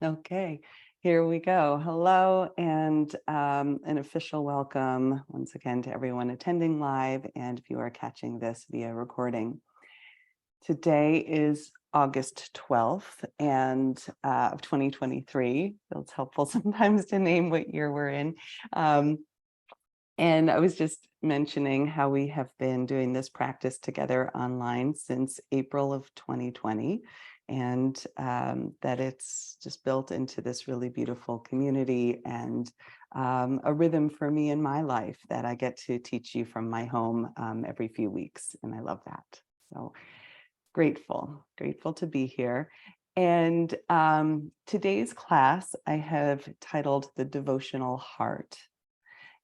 Okay, here we go. Hello, and an official welcome once again to everyone attending live, and if you are catching this via recording. Today is August 12th of 2023. Feels helpful sometimes to name what year we're in. Um, and I was just mentioning how we have been doing this practice together online since April of 2020, and that it's just built into this really beautiful community and a rhythm for me in my life that I get to teach you from my home every few weeks. And I love that. So grateful to be here. And today's class I have titled The Devotional Heart.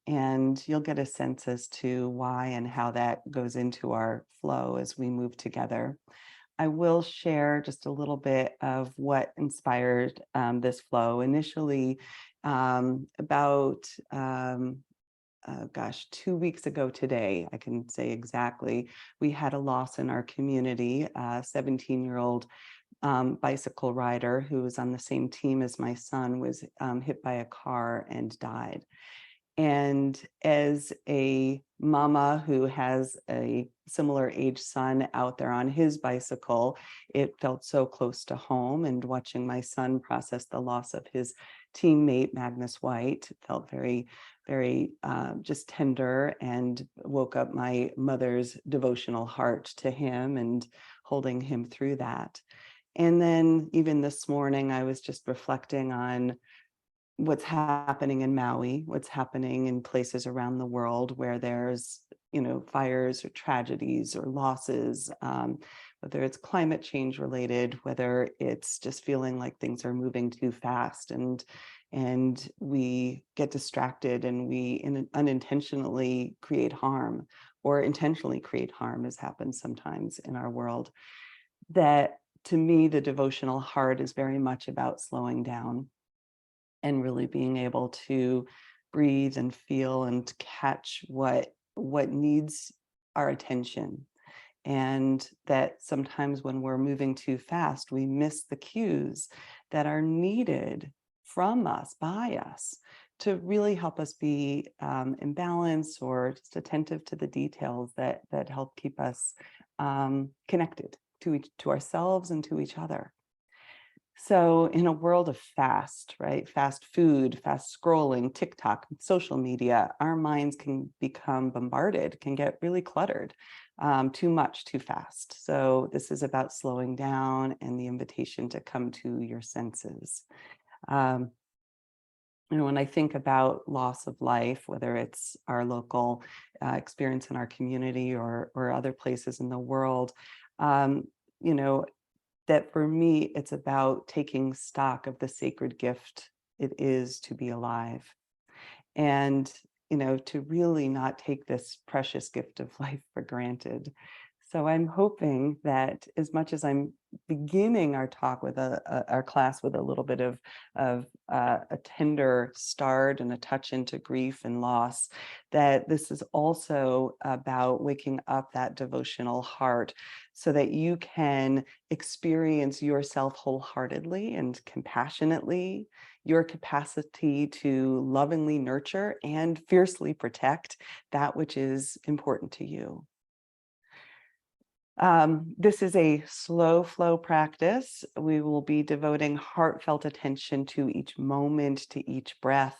And you'll get a sense as to why and how that goes into our flow as we move together. I will share just a little bit of what inspired this flow. Initially, about 2 weeks ago today, I can say exactly, we had a loss in our community. A 17-year-old bicycle rider who was on the same team as my son was hit by a car and died. And as a mama who has a similar age son out there on his bicycle, it felt so close to home. And watching my son process the loss of his teammate, Magnus White, felt very, very just tender, and woke up my mother's devotional heart to him and holding him through that. And then even this morning, I was just reflecting on what's happening in Maui, what's happening in places around the world where there's, fires or tragedies or losses, whether it's climate change related, whether it's just feeling like things are moving too fast and we get distracted and we unintentionally create harm, or intentionally create harm, as happens sometimes in our world. That, to me, the devotional heart is very much about slowing down and really being able to breathe and feel and catch what needs our attention. And that sometimes when we're moving too fast, we miss the cues that are needed from us, by us, to really help us be in balance, or just attentive to the details that help keep us connected to ourselves and to each other. So in a world of fast, right? Fast food, fast scrolling, TikTok, social media, our minds can become bombarded, can get really cluttered, too much, too fast. So this is about slowing down and the invitation to come to your senses. Um, when I think about loss of life, whether it's our local experience in our community or other places in the world, um, you know, that for me, it's about taking stock of the sacred gift it is to be alive. And, to really not take this precious gift of life for granted. So I'm hoping that as much as I'm beginning our talk with our class with a little bit of a tender start and a touch into grief and loss, that this is also about waking up that devotional heart so that you can experience yourself wholeheartedly and compassionately, your capacity to lovingly nurture and fiercely protect that which is important to you. This is a slow flow practice. We will be devoting heartfelt attention to each moment, to each breath,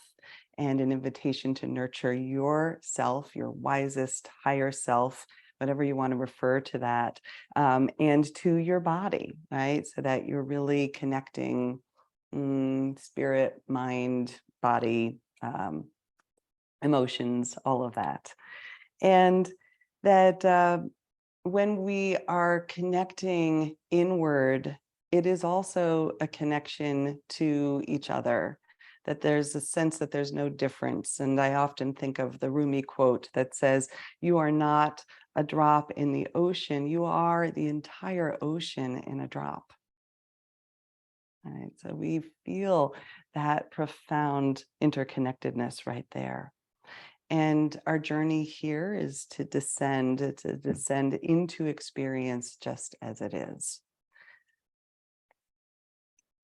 and an invitation to nurture yourself, your wisest, higher self, whatever you want to refer to that, and to your body, right? So that you're really connecting spirit, mind, body, emotions, all of that. And that when we are connecting inward, it is also a connection to each other, that there's a sense that there's no difference. And I often think of the Rumi quote that says, "You are not a drop in the ocean, you are the entire ocean in a drop." All right, so we feel that profound interconnectedness right there. And our journey here is to descend into experience just as it is.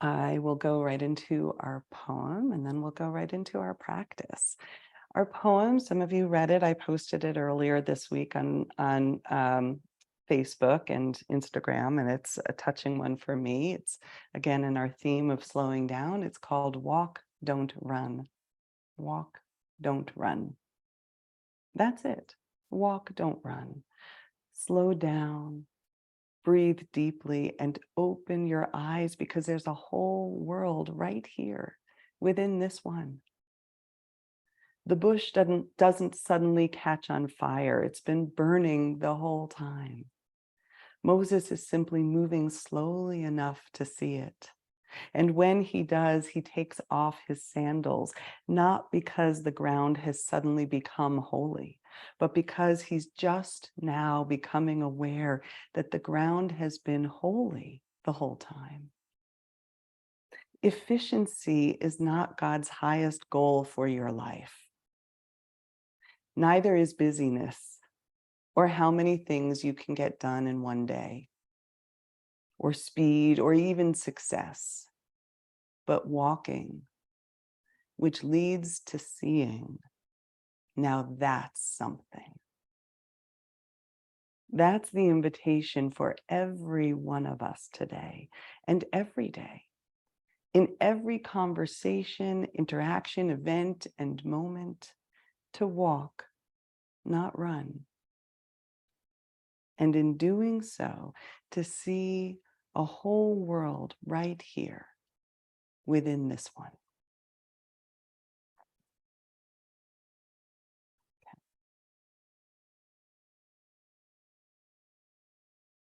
I will go right into our poem and then we'll go right into our practice. Our poem, some of you read it. I posted it earlier this week on Facebook and Instagram, and it's a touching one for me. It's again in our theme of slowing down. It's called Walk, Don't Run. Walk, don't run. That's it. Walk, don't run. Slow down, breathe deeply, and open your eyes because there's a whole world right here within this one. The bush doesn't suddenly catch on fire. It's been burning the whole time. Moses is simply moving slowly enough to see it. And when he does, he takes off his sandals, not because the ground has suddenly become holy, but because he's just now becoming aware that the ground has been holy the whole time. Efficiency is not God's highest goal for your life. Neither is busyness or how many things you can get done in one day, or speed, or even success, but walking, which leads to seeing. Now that's something. That's the invitation for every one of us today and every day. In every conversation, interaction, event, and moment, to walk, not run. And in doing so, to see a whole world right here within this one.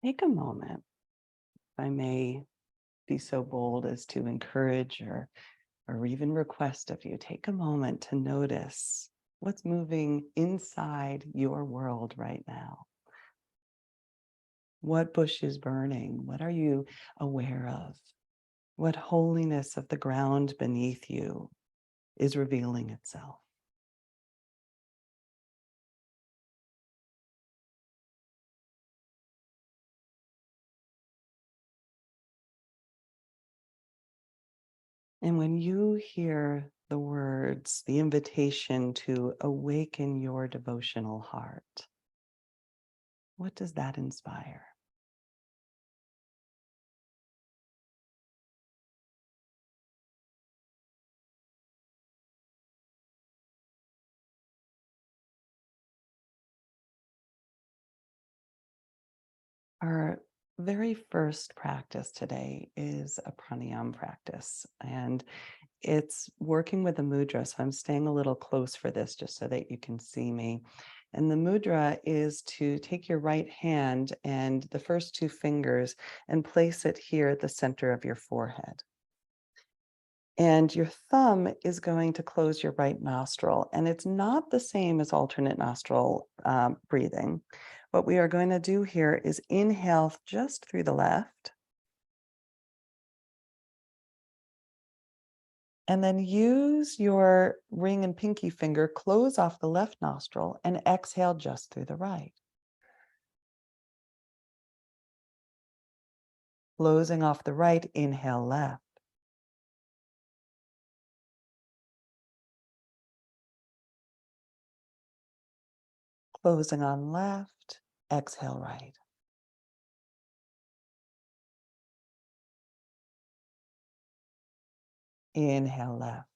Take a moment, if I may be so bold as to encourage or even request of you, take a moment to notice what's moving inside your world right now. What bush is burning? What are you aware of? What holiness of the ground beneath you is revealing itself? And when you hear the words, the invitation to awaken your devotional heart, what does that inspire? Our very first practice today is a pranayama practice, and it's working with a mudra. So I'm staying a little close for this just so that you can see me. And the mudra is to take your right hand and the first two fingers and place it here at the center of your forehead. And your thumb is going to close your right nostril. And it's not the same as alternate nostril breathing. What we are going to do here is inhale just through the left. And then use your ring and pinky finger, close off the left nostril, and exhale just through the right. Closing off the right, inhale left. Closing on left, exhale right. Inhale left.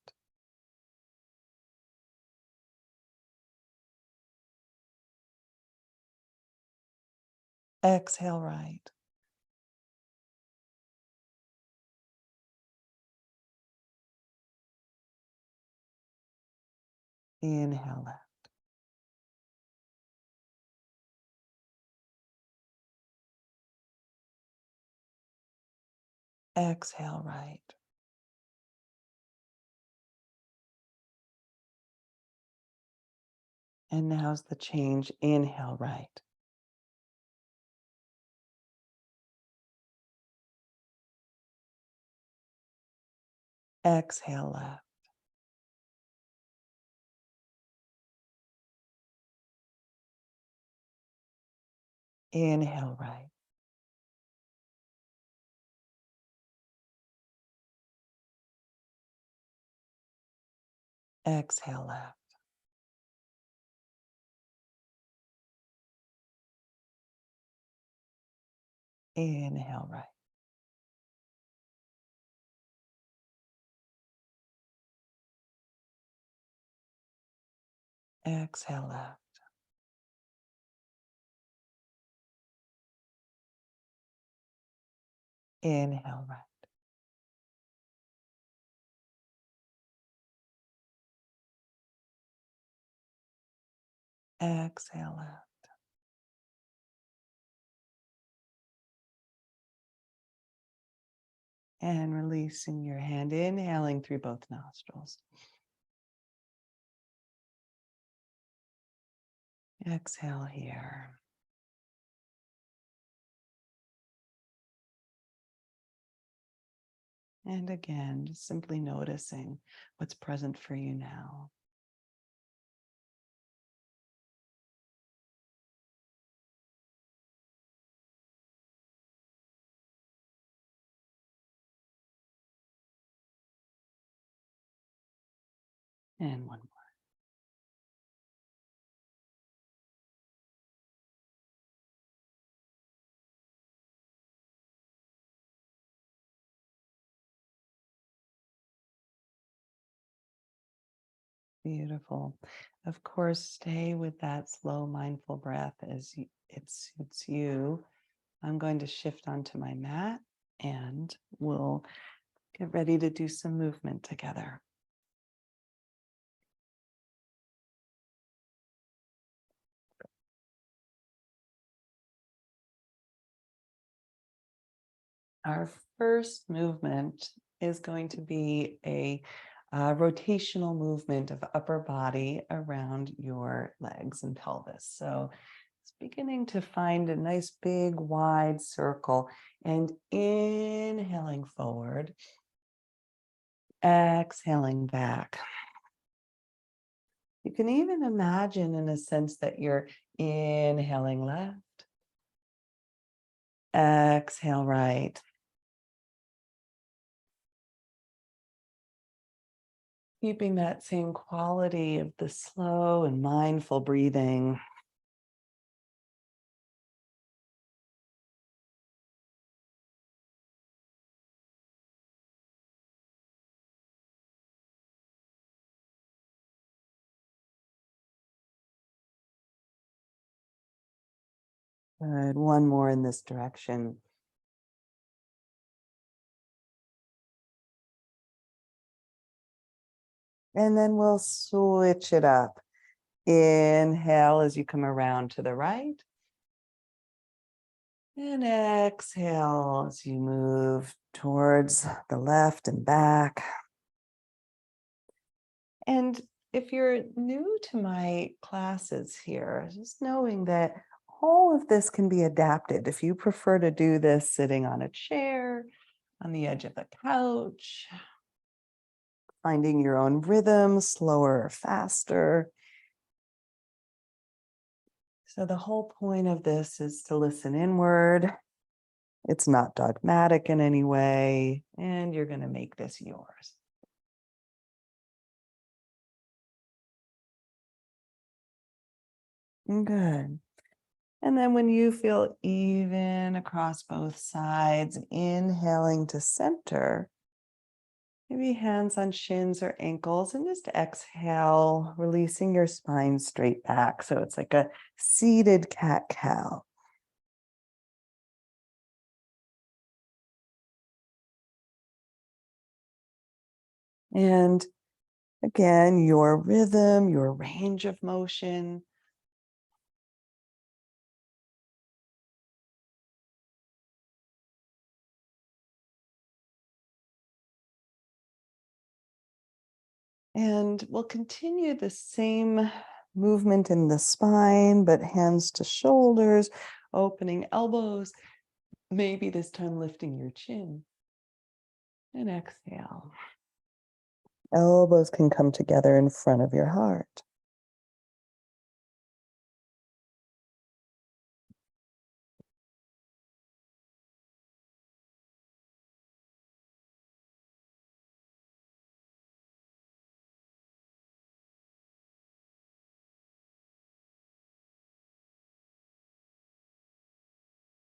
Exhale right. Inhale left. Exhale right. And now's the change. Inhale right. Exhale left. Inhale right. Exhale left. Inhale right. Exhale left. Inhale right. Exhale left. And releasing your hand, inhaling through both nostrils. Exhale here. And again, just simply noticing what's present for you now. And one more. Beautiful. Of course, stay with that slow, mindful breath as it suits you. I'm going to shift onto my mat and we'll get ready to do some movement together. Our first movement is going to be a rotational movement of upper body around your legs and pelvis. So it's beginning to find a nice big wide circle and inhaling forward, exhaling back. You can even imagine in a sense that you're inhaling left, exhale right. Keeping that same quality of the slow and mindful breathing. Good. One more in this direction. And then we'll switch it up. Inhale as you come around to the right. And exhale as you move towards the left and back. And if you're new to my classes here, just knowing that all of this can be adapted. If you prefer to do this sitting on a chair, on the edge of the couch, finding your own rhythm, slower or faster. So the whole point of this is to listen inward. It's not dogmatic in any way, and you're going to make this yours. Good. And then when you feel even across both sides, inhaling to center, maybe hands on shins or ankles, and just exhale, releasing your spine straight back. So it's like a seated cat-cow. And again, your rhythm, your range of motion. And we'll continue the same movement in the spine, but hands to shoulders, opening elbows, maybe this time lifting your chin. And exhale. Elbows can come together in front of your heart.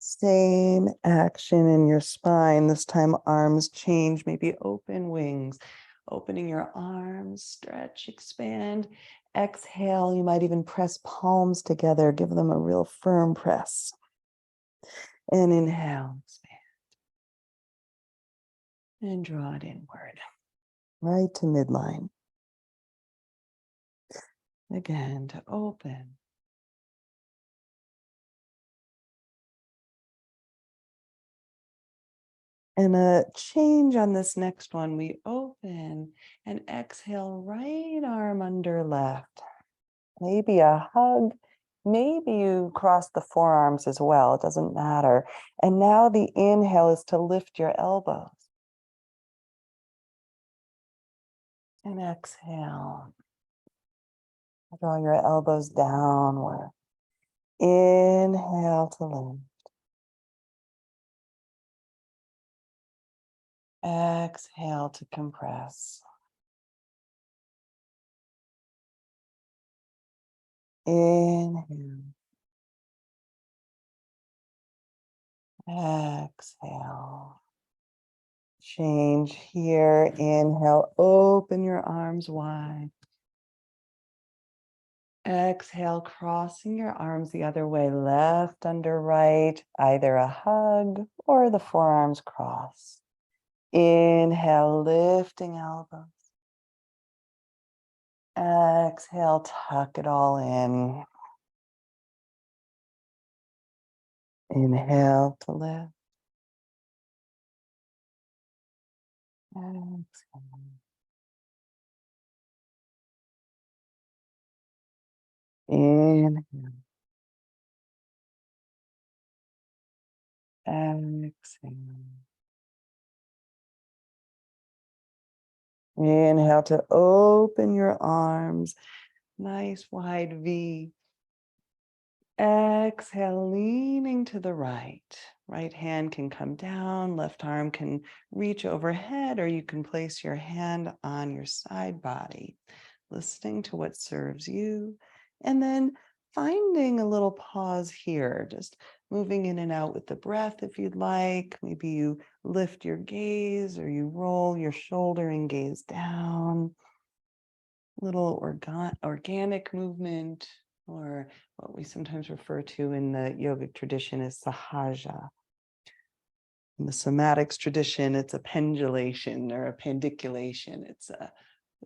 Same action in your spine. This time arms change, maybe open wings. Opening your arms, stretch, expand. Exhale, you might even press palms together. Give them a real firm press. And inhale, expand. And draw it inward, right to midline. Again, to open. And a change on this next one, we open and exhale, right arm under left. Maybe a hug. Maybe you cross the forearms as well. It doesn't matter. And now the inhale is to lift your elbows. And exhale. Draw your elbows downward. Inhale to lift. Exhale to compress. Inhale. Exhale. Change here. Inhale, open your arms wide. Exhale, crossing your arms the other way, left under right, either a hug or the forearms cross. Inhale, lifting elbows. Exhale, tuck it all in. Inhale to lift. Exhale. Inhale. Exhale. Inhale to open your arms. Nice wide V. Exhale, leaning to the right. Right hand can come down, left arm can reach overhead, or you can place your hand on your side body, listening to what serves you. And then finding a little pause here, just moving in and out with the breath if you'd like. Maybe you lift your gaze or you roll your shoulder and gaze down. Little organic movement, or what we sometimes refer to in the yogic tradition as sahaja. In the somatics tradition, it's a pendulation or a pendiculation. It's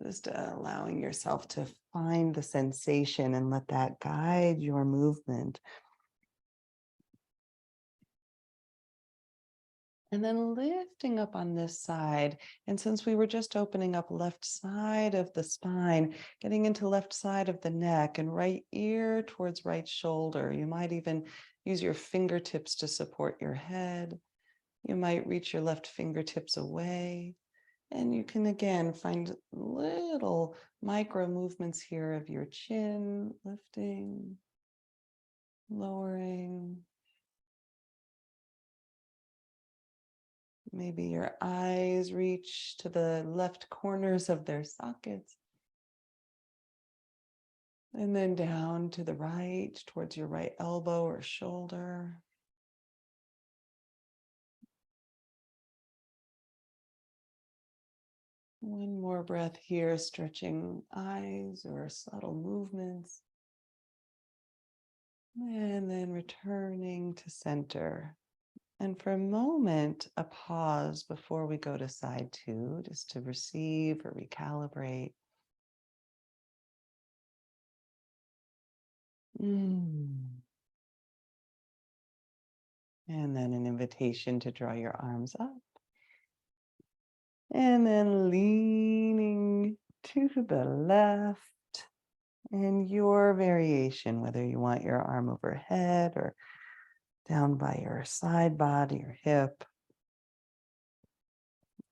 just allowing yourself to find the sensation and let that guide your movement. And then lifting up on this side. And since we were just opening up left side of the spine, getting into left side of the neck and right ear towards right shoulder. You might even use your fingertips to support your head. You might reach your left fingertips away. And you can again find little micro movements here of your chin, lifting, lowering. Maybe your eyes reach to the left corners of their sockets. And then down to the right, towards your right elbow or shoulder. One more breath here, stretching eyes or subtle movements. And then returning to center. And for a moment, a pause before we go to side two, just to receive or recalibrate. And then an invitation to draw your arms up. And then leaning to the left. And your variation, whether you want your arm overhead or down by your side body or hip.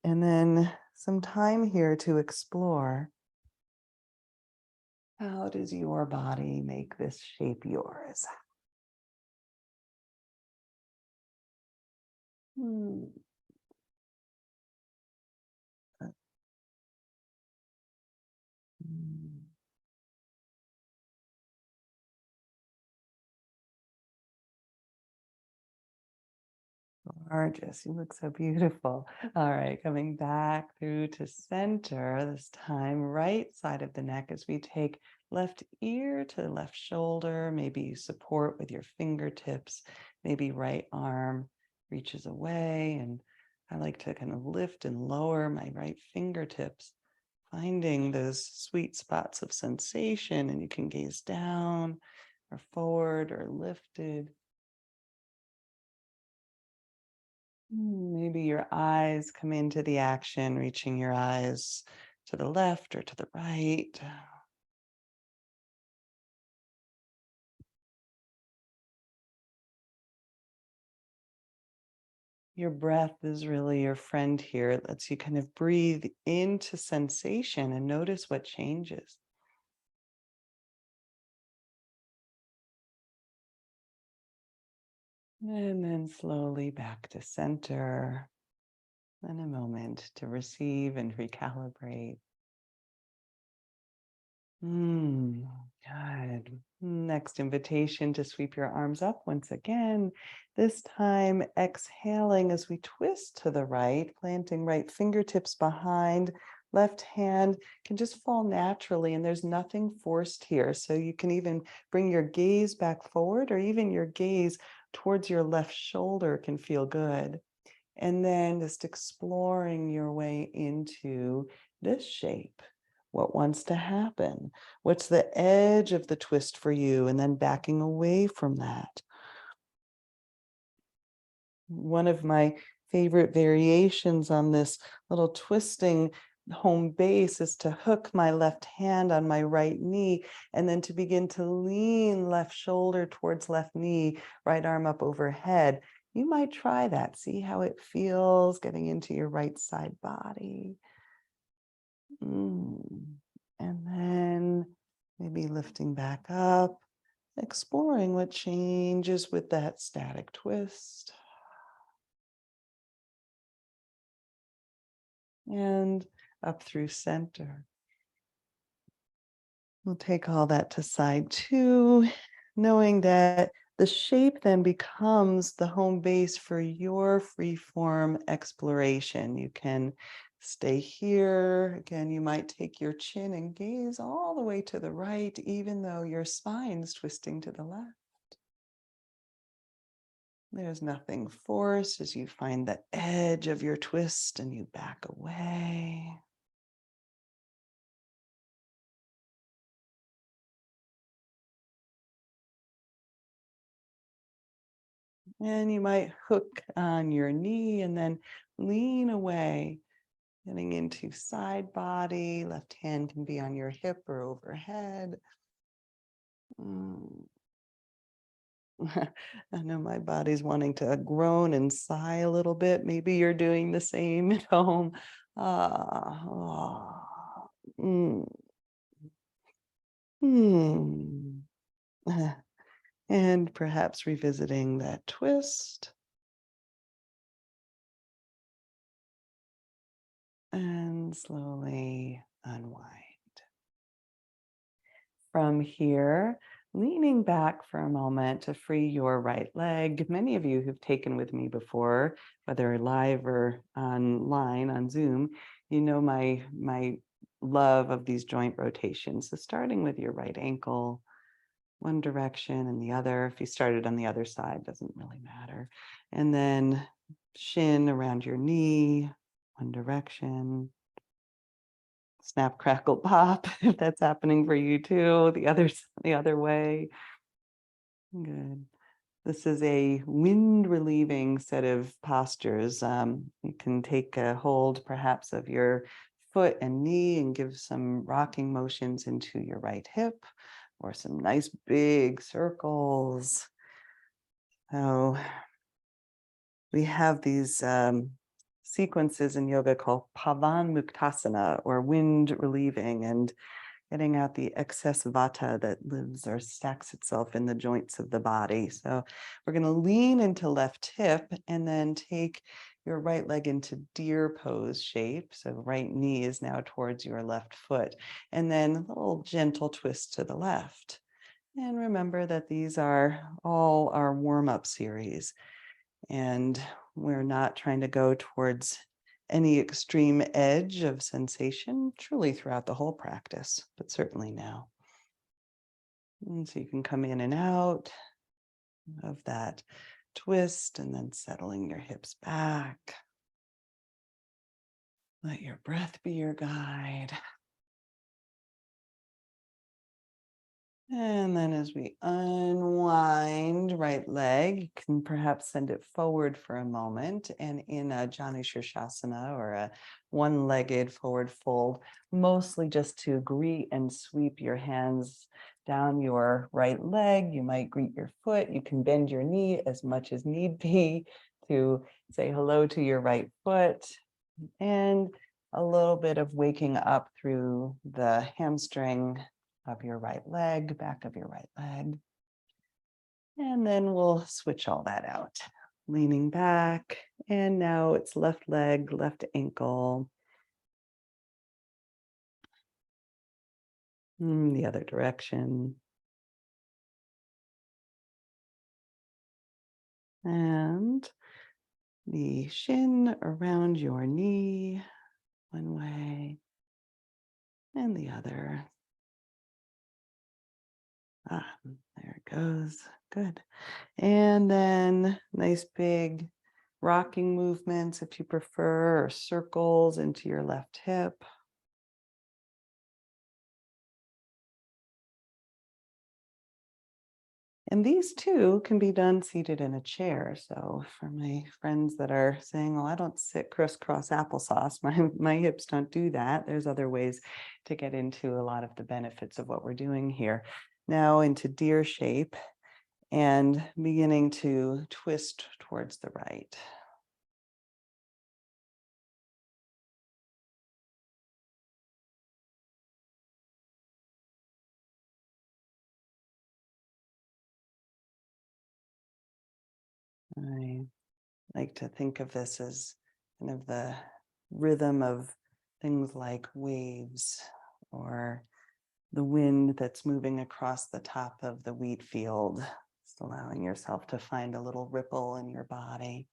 And then some time here to explore, how does your body make this shape yours? Gorgeous. You look so beautiful. All right, coming back through to center, this time right side of the neck as we take left ear to left shoulder, maybe you support with your fingertips, maybe right arm reaches away. And I like to kind of lift and lower my right fingertips, finding those sweet spots of sensation. And you can gaze down or forward or lifted. Maybe your eyes come into the action, reaching your eyes to the left or to the right. Your breath is really your friend here. It lets you kind of breathe into sensation and notice what changes. And then slowly back to center. And a moment to receive and recalibrate. Good. Next invitation to sweep your arms up once again. This time exhaling as we twist to the right, planting right fingertips behind. Left hand can just fall naturally, and there's nothing forced here. So you can even bring your gaze back forward, or even your gaze towards your left shoulder can feel good. And then just exploring your way into this shape. What wants to happen? What's the edge of the twist for you? And then backing away from that. One of my favorite variations on this little twisting home base is to hook my left hand on my right knee and then to begin to lean left shoulder towards left knee, right arm up overhead. You might try that. See how it feels getting into your right side body. And then maybe lifting back up, exploring what changes with that static twist. And up through center. We'll take all that to side two, knowing that the shape then becomes the home base for your free-form exploration. You can stay here. Again, you might take your chin and gaze all the way to the right, even though your spine's twisting to the left. There's nothing forced as you find the edge of your twist and you back away. And you might hook on your knee and then lean away, getting into side body. Left hand can be on your hip or overhead. Mm. I know my body's wanting to groan and sigh a little bit. Maybe you're doing the same at home. Ah, ah, mm, mm. And perhaps revisiting that twist and slowly unwind. From here, leaning back for a moment to free your right leg. Many of you who've taken with me before, whether live or online on Zoom, you know my love of these joint rotations. So starting with your right ankle, one direction and the other. If you started on the other side, doesn't really matter. And then shin around your knee, one direction. Snap, crackle, pop, if that's happening for you too. The other way. Good. This is a wind relieving set of postures. You can take a hold perhaps of your foot and knee and give some rocking motions into your right hip or some nice big circles. So we have these sequences in yoga called Pavan Muktasana, or wind relieving, and getting out the excess vata that lives or stacks itself in the joints of the body. So we're going to lean into left hip and then take your right leg into deer pose shape. So right knee is now towards your left foot. And then a little gentle twist to the left. And remember that these are all our warm-up series. And We're not trying to go towards any extreme edge of sensation, truly throughout the whole practice, but certainly now. And so you can come in and out of that twist and then settling your hips back. Let your breath be your guide. And then as we unwind right leg, you can perhaps send it forward for a moment. And in a Janu Shirshasana, or a one-legged forward fold, mostly just to greet and sweep your hands down your right leg. You might greet your foot. You can bend your knee as much as need be to say hello to your right foot. And a little bit of waking up through the hamstring of your right leg, back of your right leg. And then we'll switch all that out. Leaning back, and now it's left leg, left ankle. The other direction. And the shin around your knee, one way, and the other. There it goes. Good. And then nice big rocking movements, if you prefer, or circles into your left hip. And these two can be done seated in a chair. So for my friends that are saying, "Oh, I don't sit crisscross applesauce, my hips don't do that," there's other ways to get into a lot of the benefits of what we're doing here. Now into deer shape and beginning to twist towards the right. I like to think of this as kind of the rhythm of things like waves, or the wind that's moving across the top of the wheat field, just allowing yourself to find a little ripple in your body.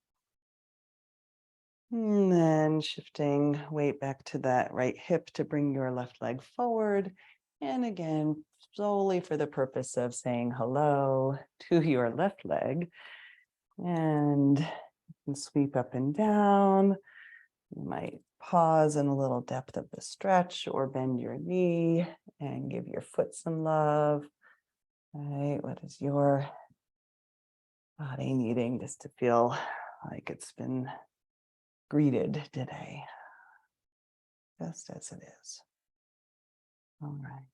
And then shifting weight back to that right hip to bring your left leg forward. And again, solely for the purpose of saying hello to your left leg. And you can sweep up and down. You might pause in a little depth of the stretch, or bend your knee and give your foot some love. Right? What is your body needing just to feel like it's been greeted today, just as it is? All right.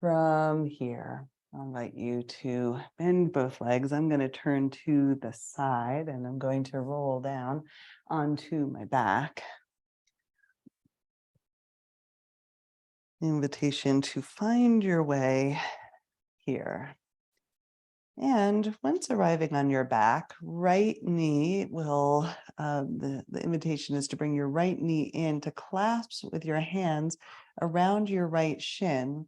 From here, I'll invite you to bend both legs. I'm going to turn to the side, and I'm going to roll down onto my back. Invitation to find your way here. And once arriving on your back, right knee will, the invitation is to bring your right knee in, to clasp with your hands around your right shin,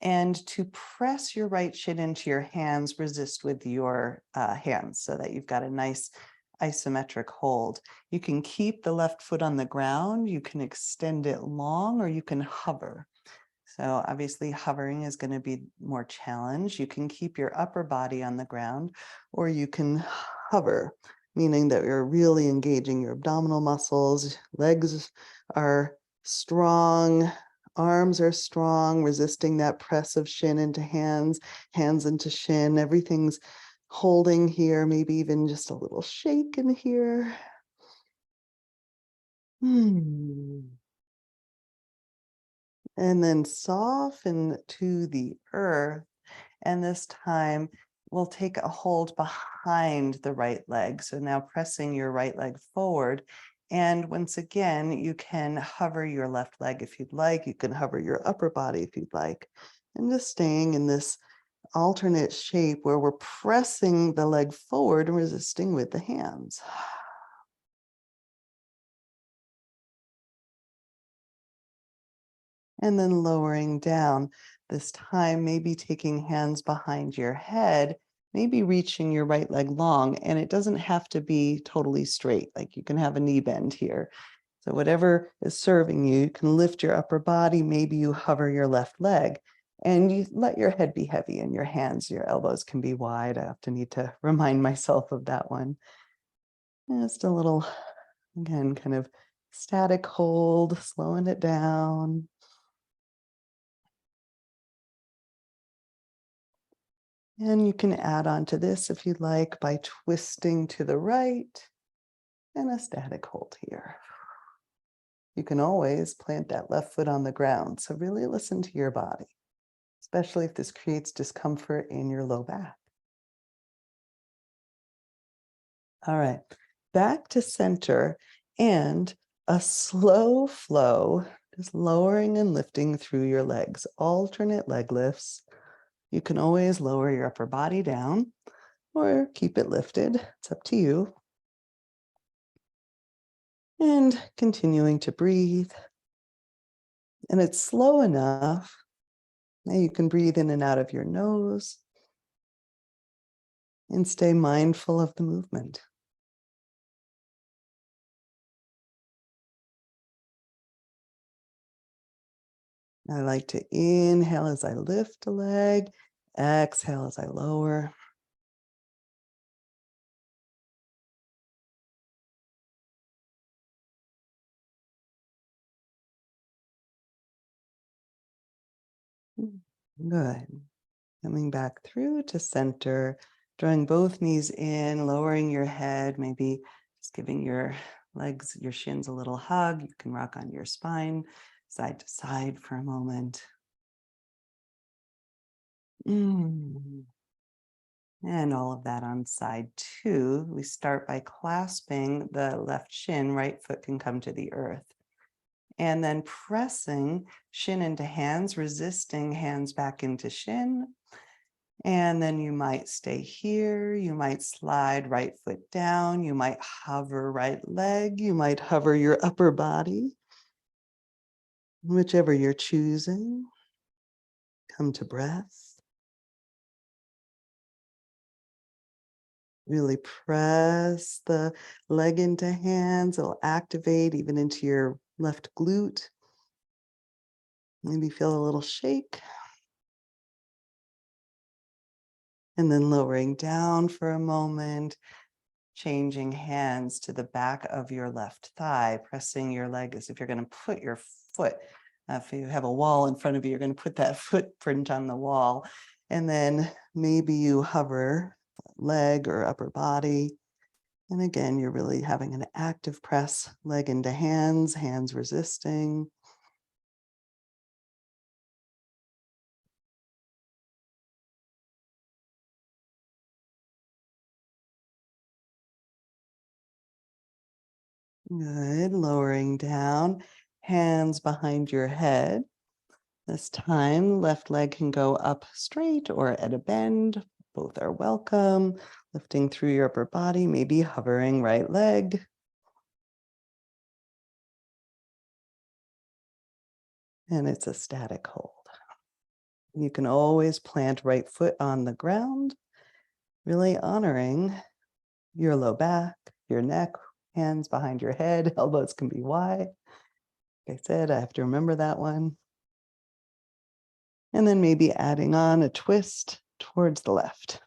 and to press your right shin into your hands, resist with your hands, so that you've got a nice isometric hold. You can keep the left foot on the ground, you can extend it long, or you can hover. So obviously hovering is going to be more challenge. You can keep your upper body on the ground, or you can hover, meaning that you're really engaging your abdominal muscles. Legs are strong, arms are strong, resisting that press of shin into hands, hands into shin. Everything's holding here, maybe even just a little shake in here. And then soften to the earth. And this time we'll take a hold behind the right leg. So now pressing your right leg forward. And once again, you can hover your left leg if you'd like. You can hover your upper body if you'd like. And just staying in this alternate shape where we're pressing the leg forward and resisting with the hands. And then lowering down, this time maybe taking hands behind your head maybe reaching your right leg long, and it doesn't have to be totally straight. Like you can have a knee bend here. So whatever is serving you, you can lift your upper body. Maybe you hover your left leg and you let your head be heavy and your hands, your elbows can be wide. I often need to remind myself of that one. Just a little, again, kind of static hold, slowing it down. And you can add on to this if you'd like by twisting to the right and a static hold here. You can always plant that left foot on the ground. So really listen to your body, especially if this creates discomfort in your low back. All right, back to center and a slow flow, just lowering and lifting through your legs, alternate leg lifts. You can always lower your upper body down or keep it lifted. It's up to you. And continuing to breathe. And it's slow enough that you can breathe in and out of your nose and stay mindful of the movement. I like to inhale as I lift a leg, exhale as I lower. Good. Coming back through to center, drawing both knees in, lowering your head, maybe just giving your legs, your shins a little hug. You can rock on your spine, side to side for a moment. Mm. And all of that on side two. We start by clasping the left shin, right foot can come to the earth. And then pressing shin into hands, resisting hands back into shin. And then you might stay here. You might slide right foot down. You might hover right leg. You might hover your upper body, whichever you're choosing. Come to breath. Really press the leg into hands. It'll activate even into your left glute. Maybe feel a little shake. And then lowering down for a moment, changing hands to the back of your left thigh, pressing your leg as if you're going to put your foot, if you have a wall in front of you, you're going to put that footprint on the wall. And then maybe you hover leg or upper body. And again, you're really having an active press, leg into hands, hands resisting. Good. Lowering down, hands behind your head. This time, left leg can go up straight or at a bend. Both are welcome. Lifting through your upper body, maybe hovering right leg. And it's a static hold. You can always plant right foot on the ground, really honoring your low back, your neck, hands behind your head, elbows can be wide. Like I said, I have to remember that one. And then maybe adding on a twist towards the left.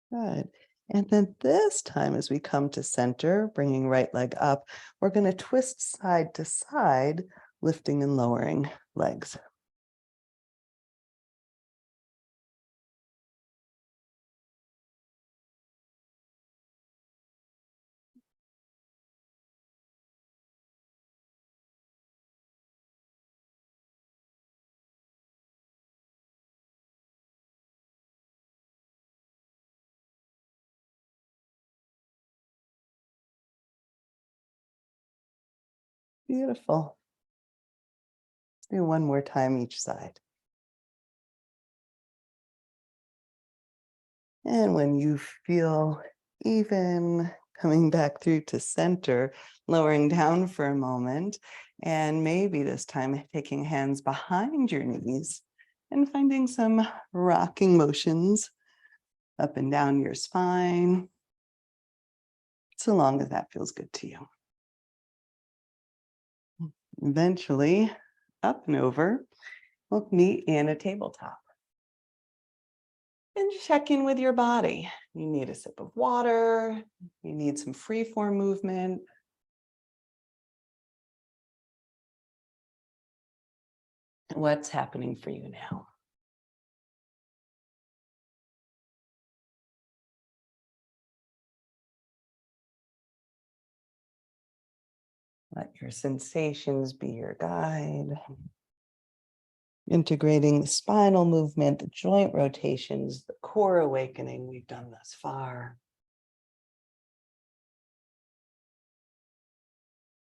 Good. And then this time, as we come to center, bringing right leg up, we're going to twist side to side, lifting and lowering legs. Beautiful. Let's do one more time each side. And when you feel even, Coming back through to center, lowering down for a moment, and maybe this time taking hands behind your knees and finding some rocking motions up and down your spine, so long as that feels good to you. Eventually, up and over, we'll meet in a tabletop. And check in with your body. You need a sip of water, you need some free form movement. What's happening for you now? Let your sensations be your guide. Integrating the spinal movement, the joint rotations, the core awakening we've done thus far.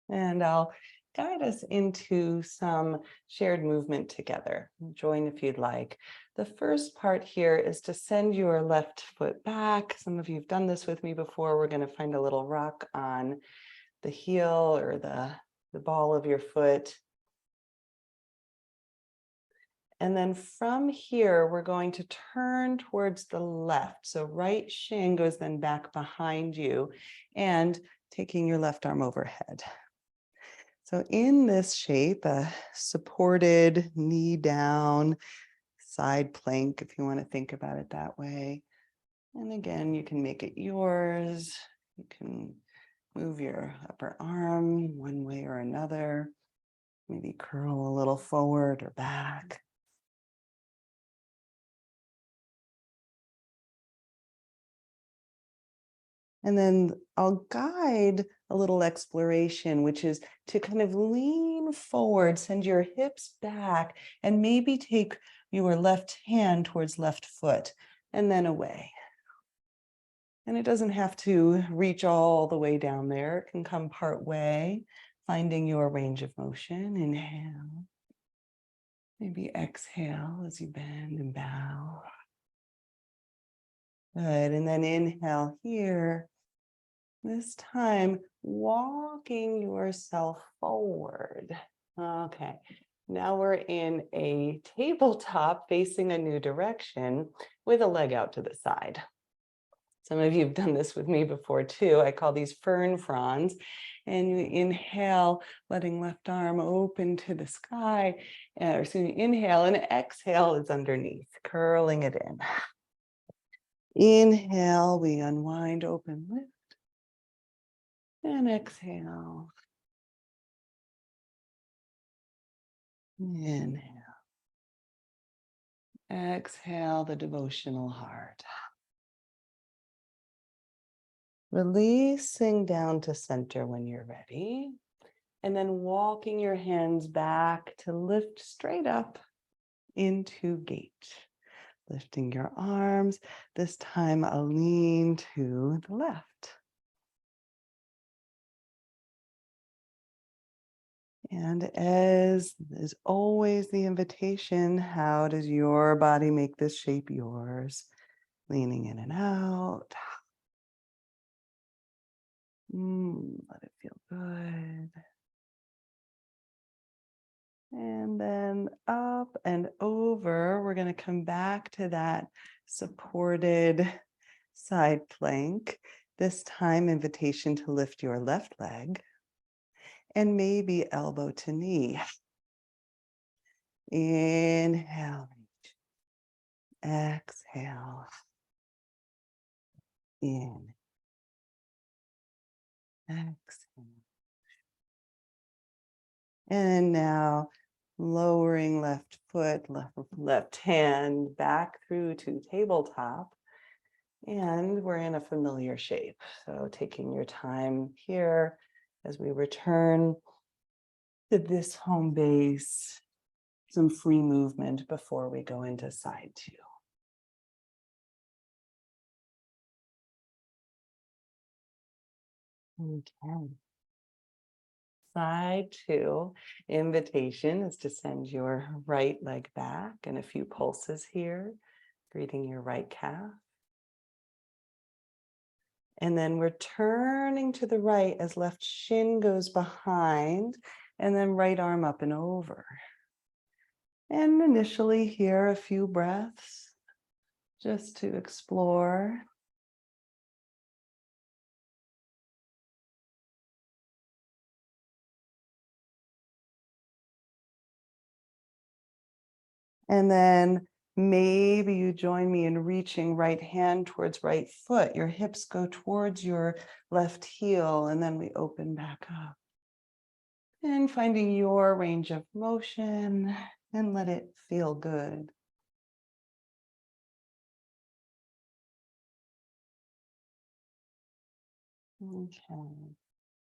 And I'll guide us into some shared movement together. Join if you'd like. The first part here is to send your left foot back. Some of you have done this with me before. We're going to find a little rock on the heel or the ball of your foot. And then from here, we're going to turn towards the left. So right shin goes then back behind you and taking your left arm overhead. So in this shape, a supported knee down, side plank, if you want to think about it that way. And again, you can make it yours. You can move your upper arm one way or another. Maybe curl a little forward or back. And then I'll guide a little exploration, which is to kind of lean forward, send your hips back, and maybe take your left hand towards left foot and then away. And it doesn't have to reach all the way down there. It can come part way, finding your range of motion. Inhale. Maybe exhale as you bend and bow. Good. And then inhale here. This time, walking yourself forward. Okay, now we're in a tabletop facing a new direction with a leg out to the side. Some of you have done this with me before too. I call these fern fronds. And you inhale, letting left arm open to the sky. Or excuse me, inhale and exhale is underneath, curling it in. Inhale, we unwind, open, lift. And exhale. Inhale. Exhale the devotional heart. Releasing down to center when you're ready. And then walking your hands back to lift straight up into gate. Lifting your arms, this time a lean to the left. And as is always the invitation, how does your body make this shape yours? Leaning in and out. Let it feel good. And then up and over, we're going to come back to that supported side plank. This time, invitation to lift your left leg and maybe elbow to knee. Inhale, exhale, in, exhale. And now lowering left foot, left hand back through to tabletop. And we're in a familiar shape. So taking your time here as we return to this home base, some free movement before we go into side two. Okay. Side two, invitation is to send your right leg back and a few pulses here, greeting your right calf. And then we're turning to the right as left shin goes behind, and then right arm up and over. And initially here, a few breaths just to explore. And then maybe you join me in reaching right hand towards right foot. Your hips go towards your left heel, and then we open back up. And finding your range of motion and let it feel good. Okay.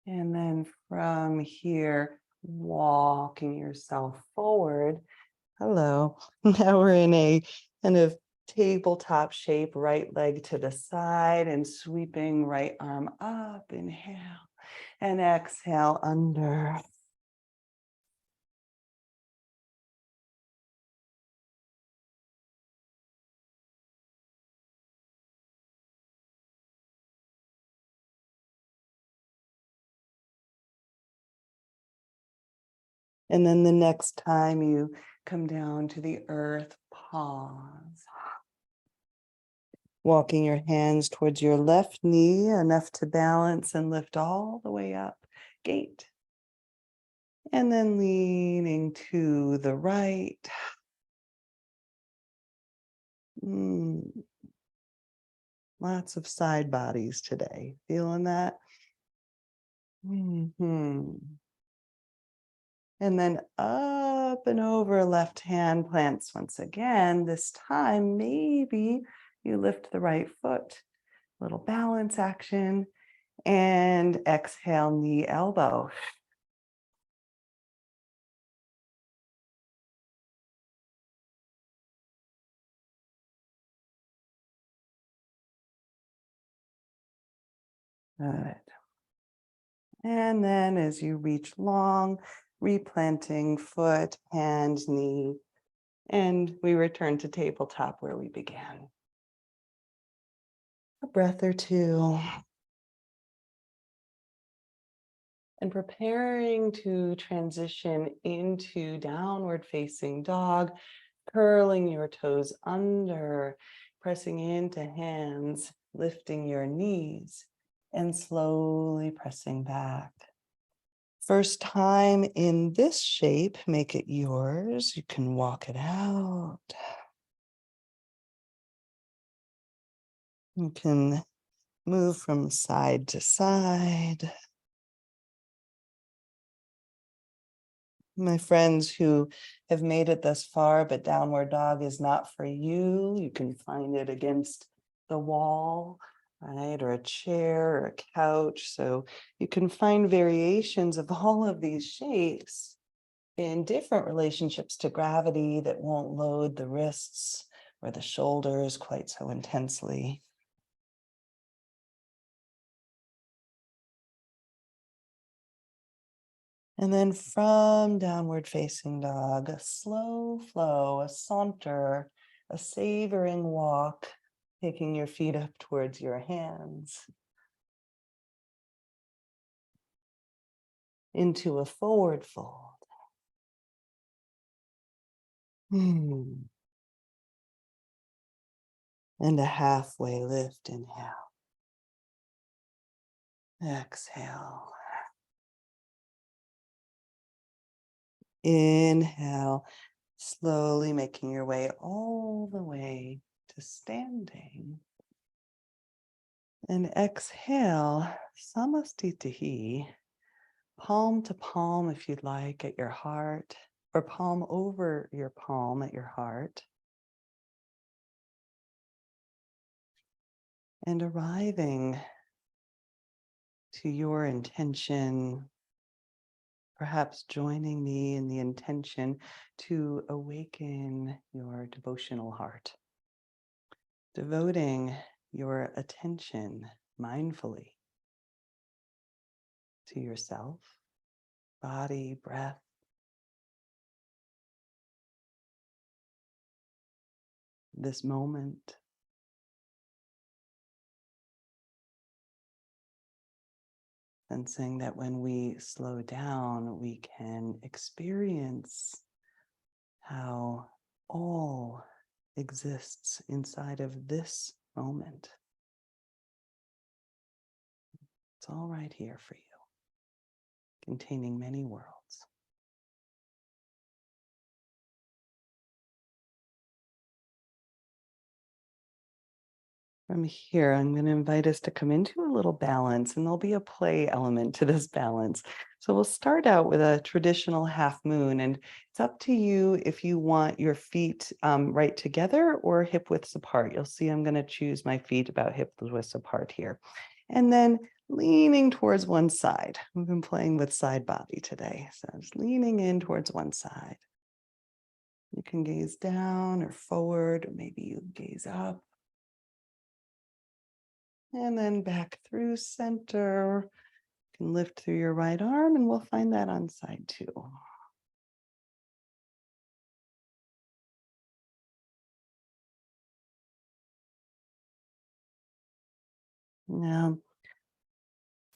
And then from here, walking yourself forward. Hello. Now we're in a kind of tabletop shape, right leg to the side and sweeping right arm up. Inhale and exhale under. And then the next time you come down to the earth, pause. Walking your hands towards your left knee, enough to balance and lift all the way up. Gate. And then leaning to the right. Mm, lots of side bodies today. Feeling that? Mhm. And then up and over, left hand plants once again. This time, maybe you lift the right foot, little balance action, and exhale, knee, elbow. Good. And then as you reach long, replanting foot, hand, knee, and we return to tabletop where we began. A breath or two. And preparing to transition into downward facing dog, curling your toes under, pressing into hands, lifting your knees, and slowly pressing back. First time in this shape, make it yours. You can walk it out. You can move from side to side. My friends who have made it thus far, but downward dog is not for you. You can find it against the wall, right? Or a chair or a couch. So you can find variations of all of these shapes in different relationships to gravity that won't load the wrists or the shoulders quite so intensely. And then from downward facing dog, a slow flow, a saunter, a savoring walk, taking your feet up towards your hands into a forward fold. And a halfway lift, inhale. Exhale. Inhale, slowly making your way all the way to standing. And exhale, samastitihi, palm to palm if you'd like at your heart, or palm over your palm at your heart. And arriving to your intention, perhaps joining me in the intention to awaken your devotional heart, devoting your attention mindfully to yourself, body, breath, this moment. Sensing that when we slow down, we can experience how all exists inside of this moment. It's all right here for you, containing many worlds. From here, I'm going to invite us to come into a little balance, and there'll be a play element to this balance. So we'll start out with a traditional half moon, and it's up to you if you want your feet right together or hip widths apart. You'll see I'm going to choose my feet about hip widths apart here. And then leaning towards one side. We've been playing with side body today, so just leaning in towards one side. You can gaze down or forward, or maybe you gaze up. And then back through center. You can lift through your right arm, and we'll find that on side 2. Now,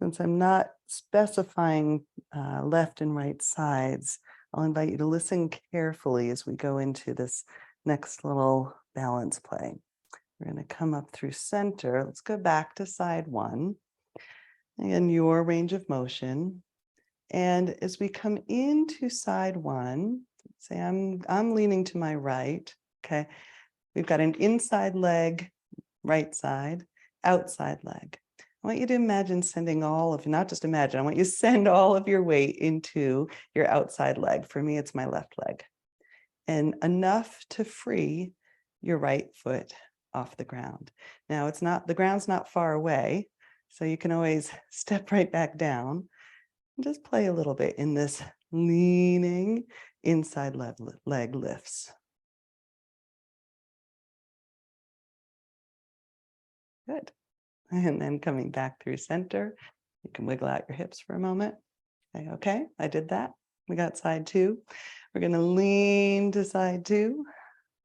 since I'm not specifying left and right sides, I'll invite you to listen carefully as we go into this next little balance play. We're going to come up through center. Let's go back to side 1. Again, your range of motion. And as we come into side 1, say I'm leaning to my right. Okay. We've got an inside leg, right side, outside leg. I want you to imagine sending all of, not just imagine, I want you to send all of your weight into your outside leg. For me, it's my left leg. And enough to free your right foot off the ground. Now, the ground's not far away, so you can always step right back down and just play a little bit in this leaning inside leg lifts. Good. And then coming back through center, you can wiggle out your hips for a moment. Okay, I did that. We got side 2. We're going to lean to side 2.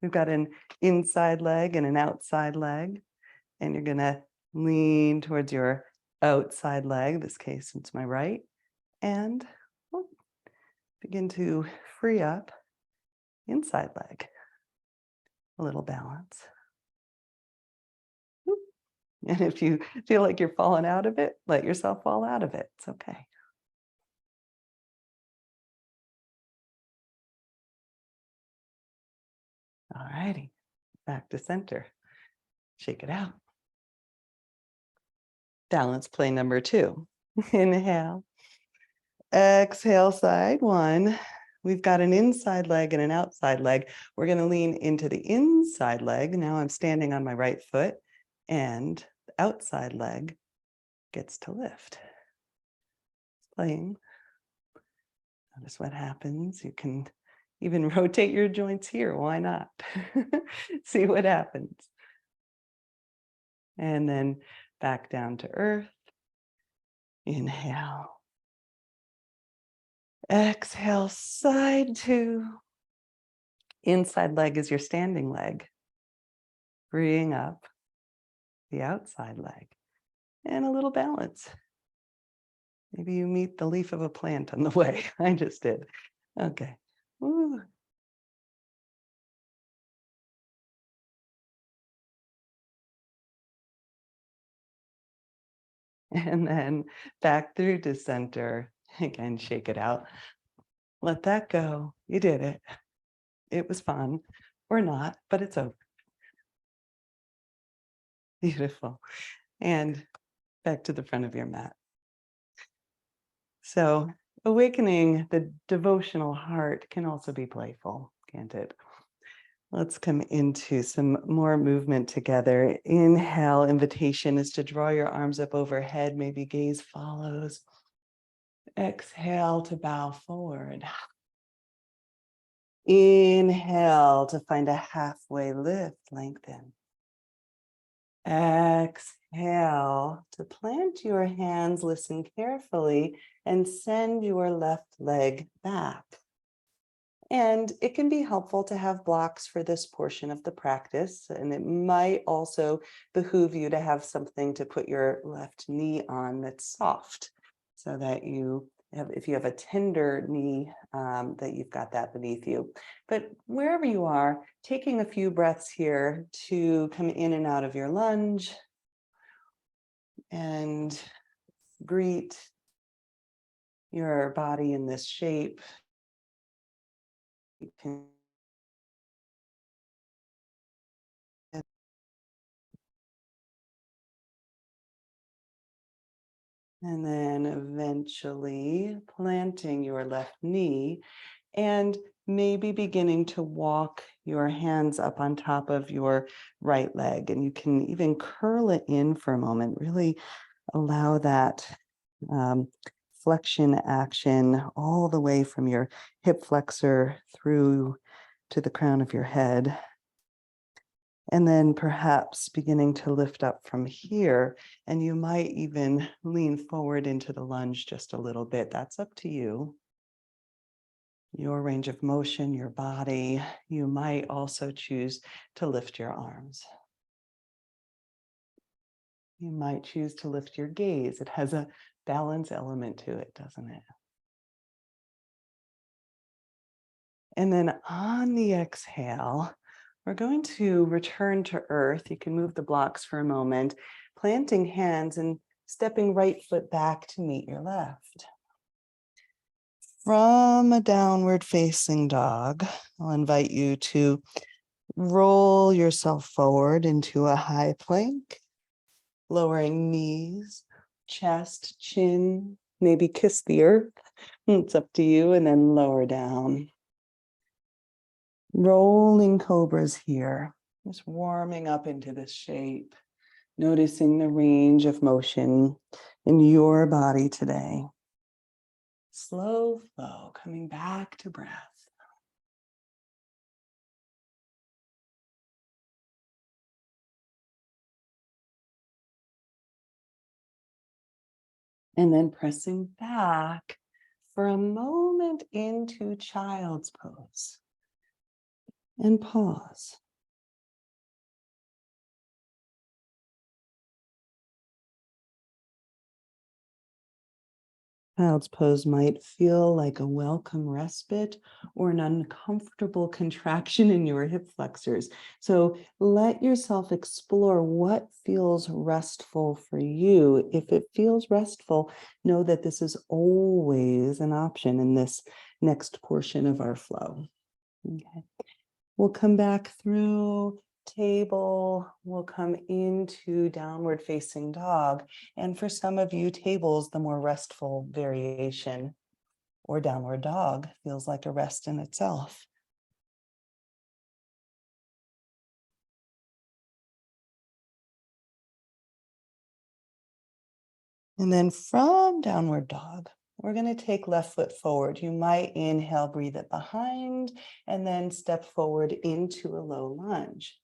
We've got an inside leg and an outside leg. And you're going to lean towards your outside leg. In this case, it's my right. And begin to free up inside leg. A little balance. And if you feel like you're falling out of it, let yourself fall out of it. It's okay. All righty. Back to center. Shake it out. Balance play number 2. Inhale. Exhale, side 1. We've got an inside leg and an outside leg. We're going to lean into the inside leg. Now I'm standing on my right foot, and the outside leg gets to lift. It's playing. Notice what happens. You can even rotate your joints here. Why not? See what happens. And then back down to earth. Inhale. Exhale, side 2. Inside leg is your standing leg. Freeing up the outside leg. And a little balance. Maybe you meet the leaf of a plant on the way. I just did. Okay. Woo. And then back through to center. Again, shake it out. Let that go. You did it. It was fun. Or not, but it's over. Beautiful. And back to the front of your mat. So awakening the devotional heart can also be playful, can't it? Let's come into some more movement together. Inhale, invitation is to draw your arms up overhead. Maybe gaze follows. Exhale to bow forward. Inhale to find a halfway lift, lengthen. Exhale to plant your hands, listen carefully, and send your left leg back. And it can be helpful to have blocks for this portion of the practice. And it might also behoove you to have something to put your left knee on that's soft. so that if you have a tender knee, that you've got that beneath you. But wherever you are, taking a few breaths here to come in and out of your lunge and greet your body in this shape. You can, and then eventually planting your left knee and maybe beginning to walk your hands up on top of your right leg. And you can even curl it in for a moment, really allow that flexion action all the way from your hip flexor through to the crown of your head. And then perhaps beginning to lift up from here. And you might even lean forward into the lunge just a little bit. That's up to you. Your range of motion, your body. You might also choose to lift your arms. You might choose to lift your gaze. It has a balance element to it, doesn't it? And then on the exhale, we're going to return to earth. You can move the blocks for a moment, planting hands and stepping right foot back to meet your left. From a downward facing dog, I'll invite you to roll yourself forward into a high plank, lowering knees, chest, chin, maybe kiss the earth. It's up to you, and then lower down. Rolling cobras here, just warming up into this shape, noticing the range of motion in your body today. Slow flow, coming back to breath. And then pressing back for a moment into child's pose. And pause. Child's pose might feel like a welcome respite or an uncomfortable contraction in your hip flexors. So let yourself explore what feels restful for you. If it feels restful, know that this is always an option in this next portion of our flow. Okay. We'll come back through table. We'll come into downward facing dog. And for some of you, table's the more restful variation, or downward dog feels like a rest in itself. And then from downward dog, we're going to take left foot forward. You might inhale, breathe it behind, and then step forward into a low lunge.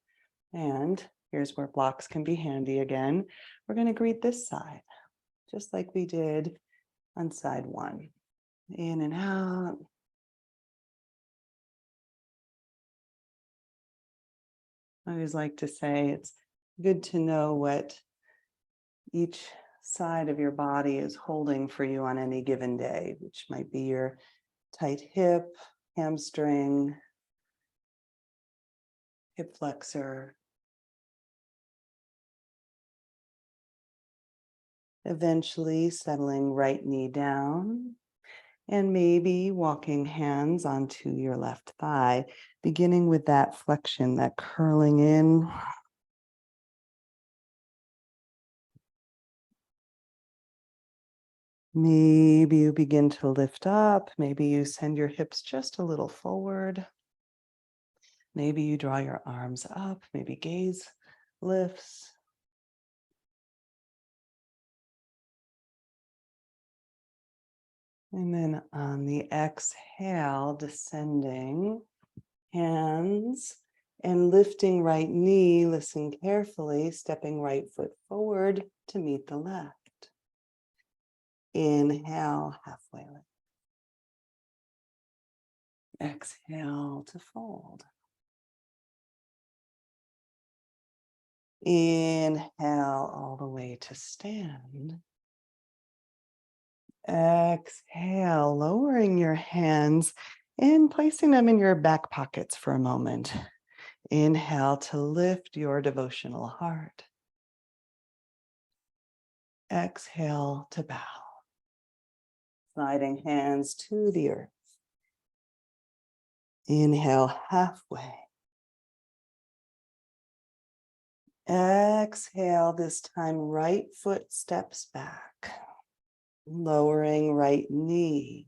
And here's where blocks can be handy again. We're going to greet this side, just like we did on side one. In and out. I always like to say it's good to know what each side of your body is holding for you on any given day, which might be your tight hip, hamstring, hip flexor. Eventually settling right knee down and maybe walking hands onto your left thigh, beginning with that flexion, that curling in. Maybe you begin to lift up. Maybe you send your hips just a little forward. Maybe you draw your arms up. Maybe gaze lifts. And then on the exhale, descending, hands and lifting right knee. Listen carefully, stepping right foot forward to meet the left. Inhale, halfway lift. Exhale to fold. Inhale all the way to stand. Exhale, lowering your hands and placing them in your back pockets for a moment. Inhale to lift your devotional heart. Exhale to bow. Sliding hands to the earth. Inhale halfway. Exhale, this time right foot steps back. Lowering right knee.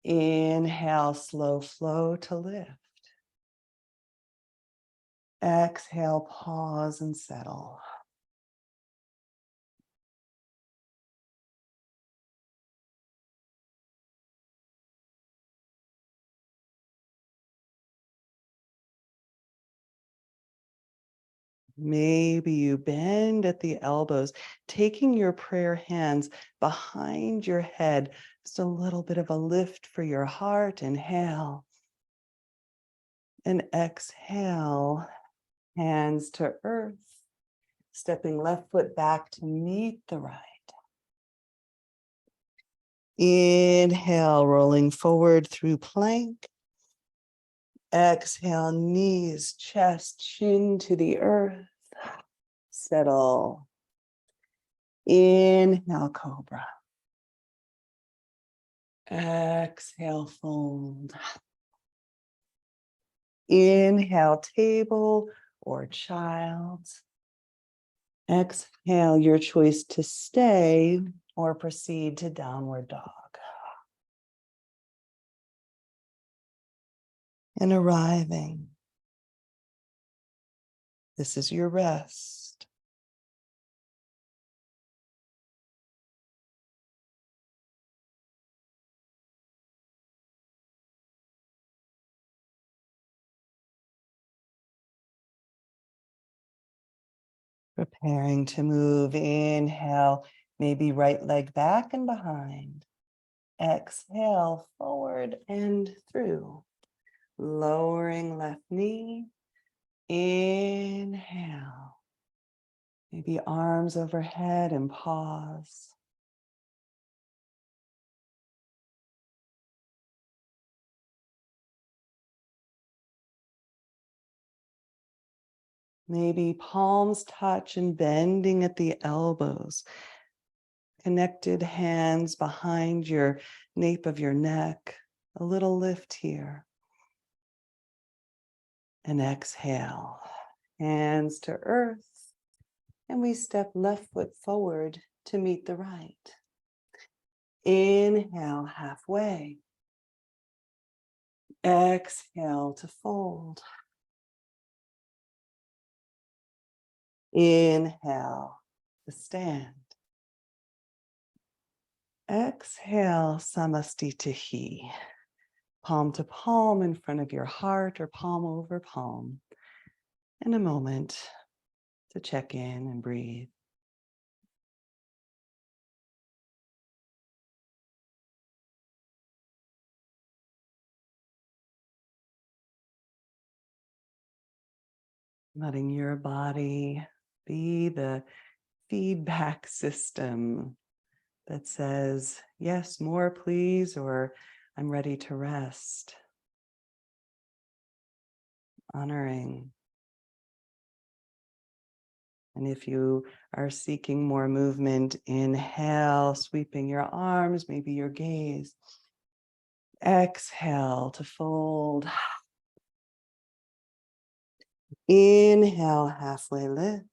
Inhale, slow flow to lift. Exhale, pause and settle. Maybe you bend at the elbows, taking your prayer hands behind your head. Just a little bit of a lift for your heart. Inhale. And exhale, hands to earth. Stepping left foot back to meet the right. Inhale, rolling forward through plank. Exhale, knees, chest, chin to the earth. Settle. Inhale, cobra. Exhale, fold. Inhale, table or child. Exhale, your choice to stay or proceed to downward dog. And arriving. This is your rest. Preparing to move. Inhale, maybe right leg back and behind. Exhale, forward and through. Lowering left knee. Inhale. Maybe arms overhead and pause. Maybe palms touch and bending at the elbows. Connected hands behind your nape of your neck. A little lift here. And exhale. Hands to earth. And we step left foot forward to meet the right. Inhale halfway. Exhale to fold. Inhale to stand. Exhale, samastitihi. Palm to palm in front of your heart or palm over palm. And a moment to check in and breathe. Letting your body be the feedback system that says, yes, more please, or I'm ready to rest. Honoring. And if you are seeking more movement, inhale, sweeping your arms, maybe your gaze. Exhale to fold. Inhale, halfway lift.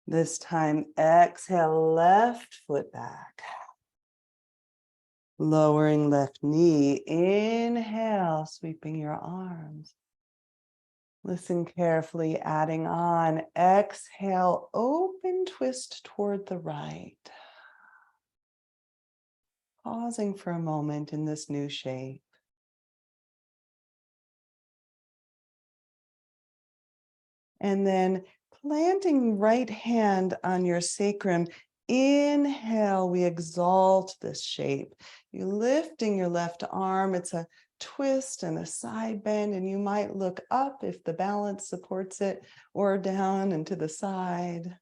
This time, exhale, left foot back. Lowering left knee. Inhale, sweeping your arms. Listen carefully, adding on. Exhale, open twist toward the right. Pausing for a moment in this new shape. And then planting right hand on your sacrum. Inhale, we exalt this shape. You're lifting your left arm. It's a twist and a side bend, and you might look up if the balance supports it, or down and to the side.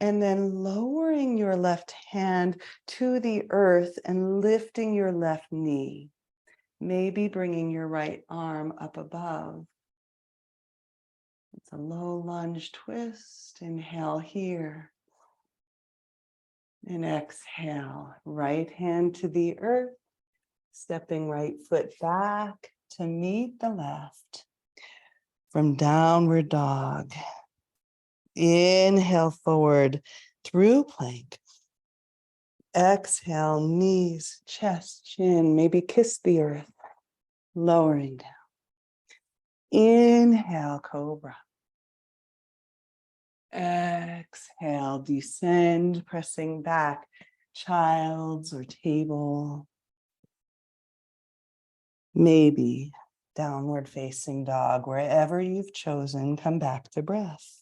And then lowering your left hand to the earth and lifting your left knee. Maybe bringing your right arm up above. It's a low lunge twist. Inhale here. And exhale. Right hand to the earth. Stepping right foot back to meet the left. From downward dog. Inhale forward through plank. Exhale, knees, chest, chin, maybe kiss the earth, lowering down. Inhale, cobra. Exhale, descend, pressing back, child's or table. Maybe downward facing dog, wherever you've chosen, come back to breath.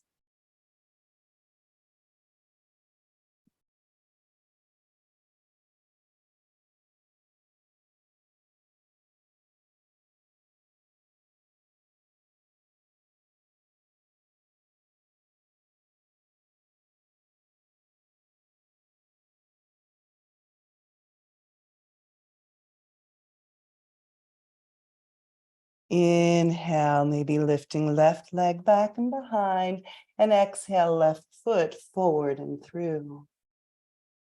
Inhale, maybe lifting left leg back and behind, and exhale, left foot forward and through.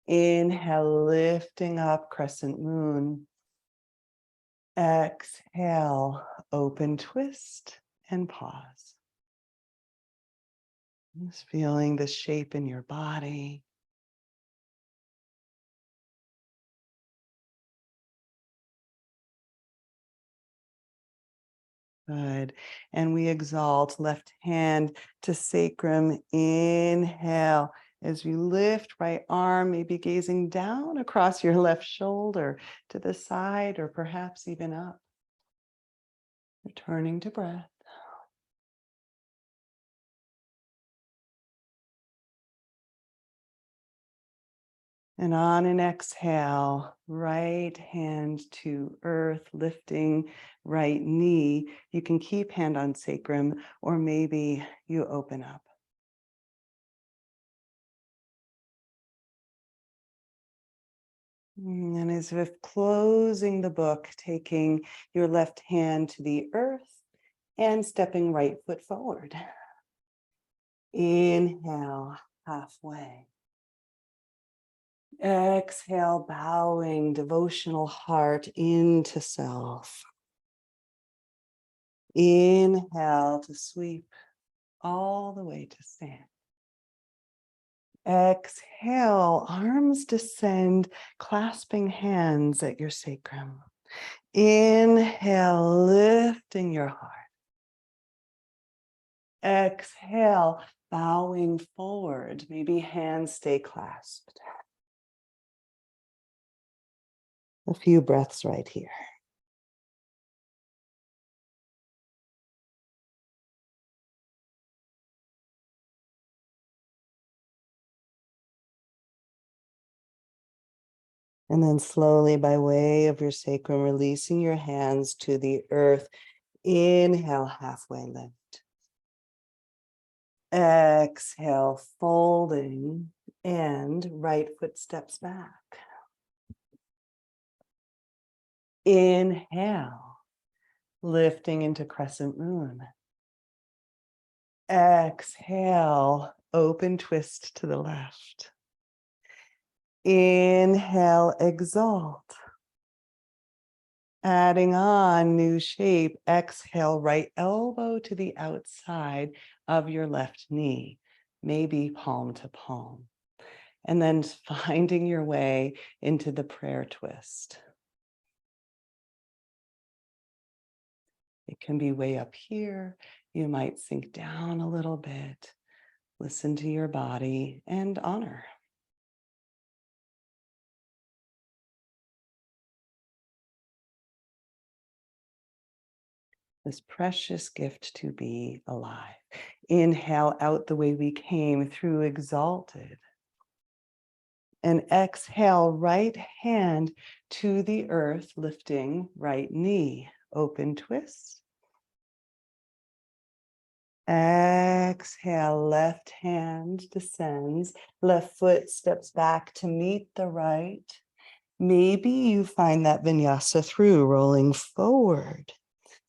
Inhale, lifting up, crescent moon. Exhale, open twist and pause. Just feeling the shape in your body. Good. And we exalt left hand to sacrum. Inhale. As you lift right arm, maybe gazing down across your left shoulder to the side or perhaps even up. Returning to breath. And on an exhale, right hand to earth, lifting right knee. You can keep hand on sacrum, or maybe you open up. And as if closing the book, taking your left hand to the earth and stepping right foot forward. Inhale, halfway. Exhale, bowing, devotional heart into self. Inhale to sweep all the way to stand. Exhale, arms descend, clasping hands at your sacrum. Inhale, lifting your heart. Exhale, bowing forward. Maybe hands stay clasped. A few breaths right here. And then slowly, by way of your sacrum, releasing your hands to the earth. Inhale, halfway lift. Exhale, folding, and right foot steps back. Inhale, lifting into crescent moon. Exhale, open twist to the left. Inhale, exalt. Adding on new shape, exhale, right elbow to the outside of your left knee, maybe palm to palm. And then finding your way into the prayer twist. It can be way up here. You might sink down a little bit. Listen to your body and honor. This precious gift to be alive. Inhale out the way we came through exalted. And exhale, right hand to the earth, lifting right knee. Open twist. Exhale. Exhale, left hand descends, left foot steps back to meet the right. Maybe you find that vinyasa through, rolling forward.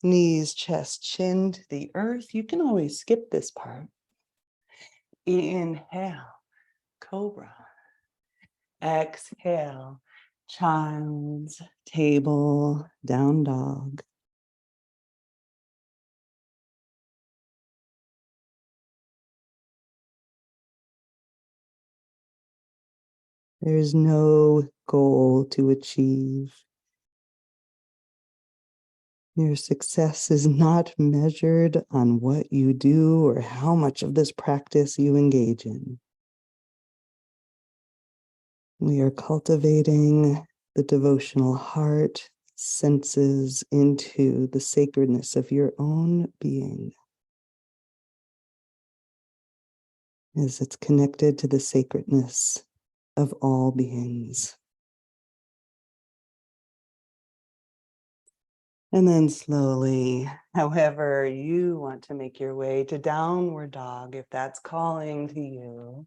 Knees, chest, chin to the earth. You can always skip this part. Inhale, cobra. Exhale, child's table, down dog. There's no goal to achieve. Your success is not measured on what you do or how much of this practice you engage in. We are cultivating the devotional heart, senses into the sacredness of your own being as it's connected to the sacredness of all beings. And then slowly, however you want to make your way to downward dog, if that's calling to you,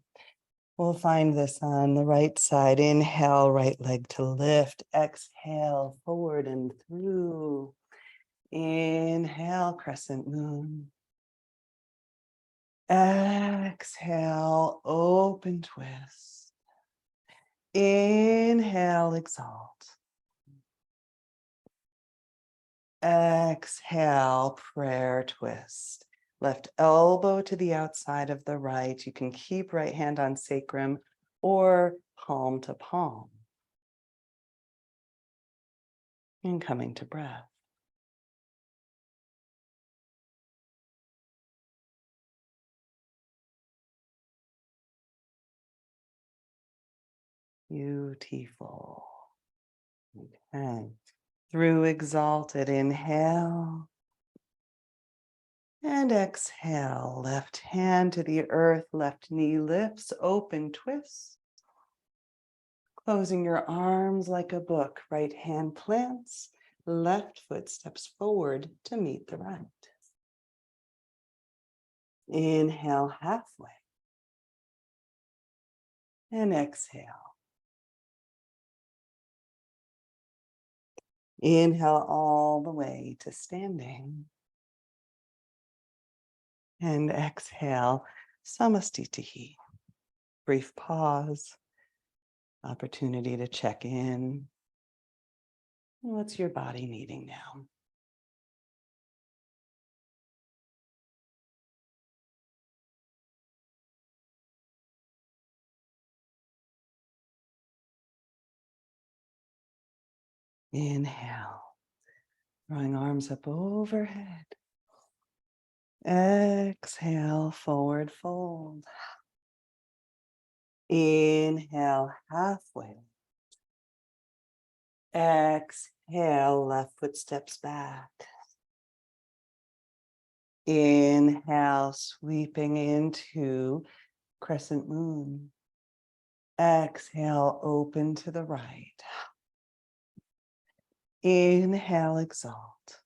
we'll find this on the right side. Inhale, right leg to lift. Exhale, forward and through. Inhale, crescent moon. Exhale, open twist. Inhale, exalt. Exhale, prayer twist. Left elbow to the outside of the right. You can keep right hand on sacrum or palm to palm. And coming to breath. Beautiful. Okay. Through exalted, inhale. And exhale, left hand to the earth, left knee lifts, open twist. Closing your arms like a book, right hand plants, left foot steps forward to meet the right. Inhale halfway. And exhale. Inhale all the way to standing. And exhale, samastitihi. Brief pause, opportunity to check in. What's your body needing now? Inhale, drawing arms up overhead. Exhale, forward fold. Inhale, halfway. Exhale, left foot steps back. Inhale, sweeping into crescent moon. Exhale, open to the right. Inhale, exalt.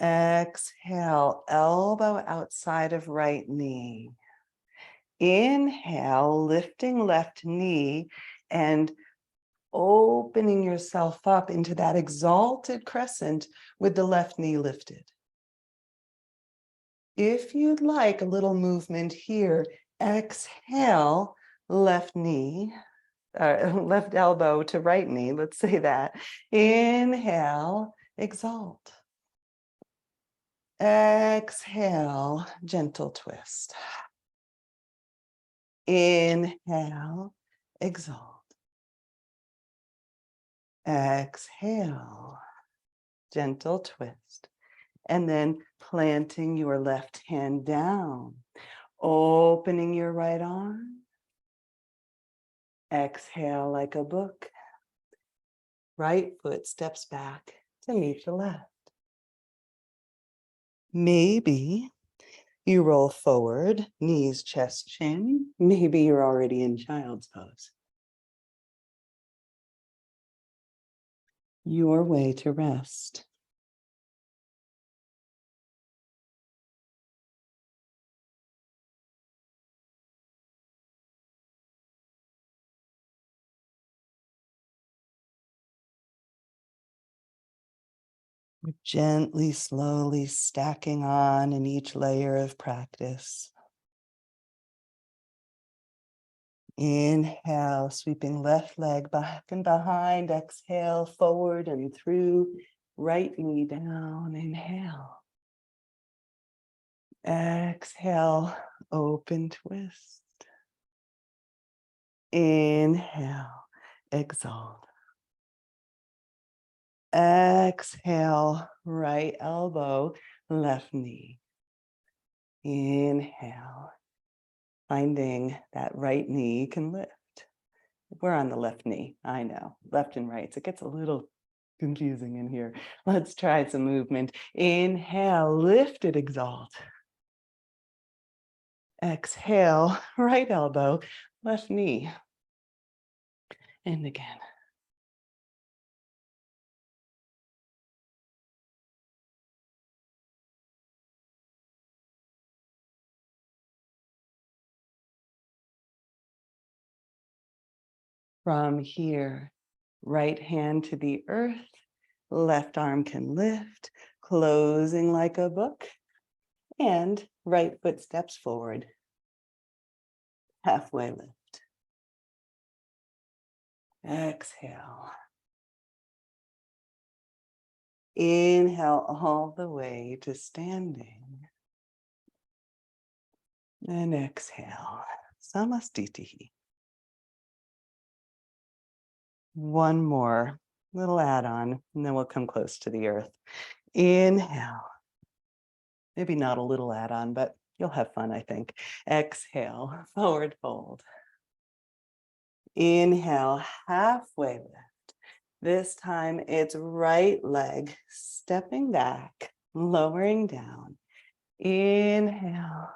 Exhale, elbow outside of right knee. Inhale, lifting left knee and opening yourself up into that exalted crescent with the left knee lifted. If you'd like a little movement here, exhale, left knee, left elbow to right knee, let's say that. Inhale, exalt. Exhale, gentle twist. Inhale, exalt. Exhale, gentle twist. And then planting your left hand down, opening your right arm. Exhale like a book. Right foot steps back to meet the left. Maybe you roll forward, knees, chest, chin. Maybe you're already in child's pose. Your way to rest. We're gently, slowly stacking on in each layer of practice. Inhale, sweeping left leg back and behind. Exhale, forward and through. Right knee down. Inhale. Exhale, open twist. Inhale, exalt. Exhale, right elbow, left knee. Inhale, finding that right knee can lift. We're on the left knee, I know, left and right. So it gets a little confusing in here. Let's try some movement. Inhale, lift it, exalt. Exhale, right elbow, left knee. And again. From here, right hand to the earth, left arm can lift, closing like a book, and right foot steps forward. Halfway lift. Exhale. Inhale all the way to standing. And exhale. Samastiti. One more little add-on, and then we'll come close to the earth. Inhale. Maybe not a little add-on, but you'll have fun, I think. Exhale, forward fold. Inhale, halfway lift. This time it's right leg stepping back, lowering down. Inhale.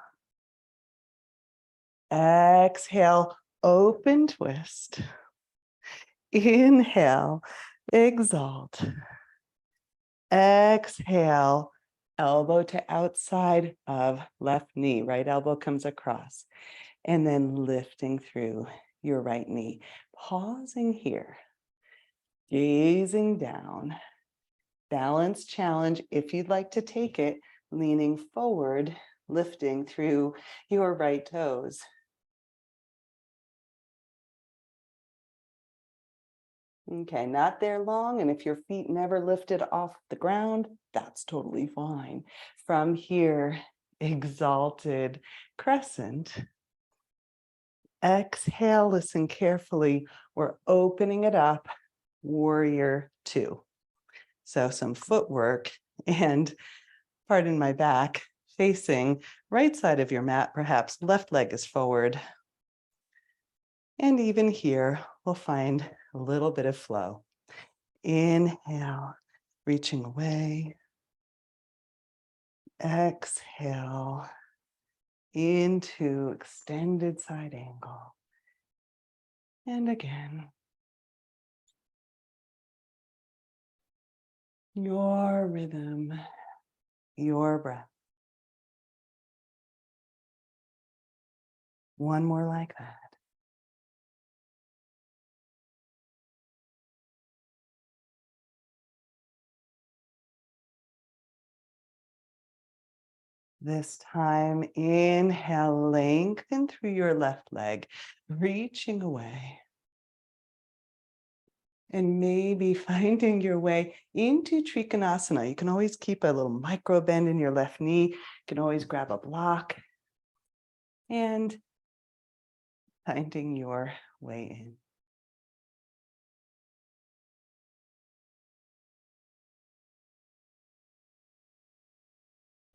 Exhale, open twist. Inhale, exalt. Exhale, elbow to outside of left knee. Right elbow comes across. And then lifting through your right knee. Pausing here. Gazing down. Balance challenge if you'd like to take it. Leaning forward, lifting through your right toes. Okay, not there long. And if your feet never lifted off the ground, that's totally fine. From here, exalted crescent. Exhale, listen carefully. We're opening it up, warrior two. So some footwork and, pardon my back, facing right side of your mat, perhaps left leg is forward. And even here, we'll find a little bit of flow. Inhale, reaching away. Exhale into extended side angle. And again. Your rhythm, your breath. One more like that. This time, inhale, lengthen through your left leg, reaching away. And maybe finding your way into Trikonasana. You can always keep a little micro bend in your left knee. You can always grab a block. And finding your way in.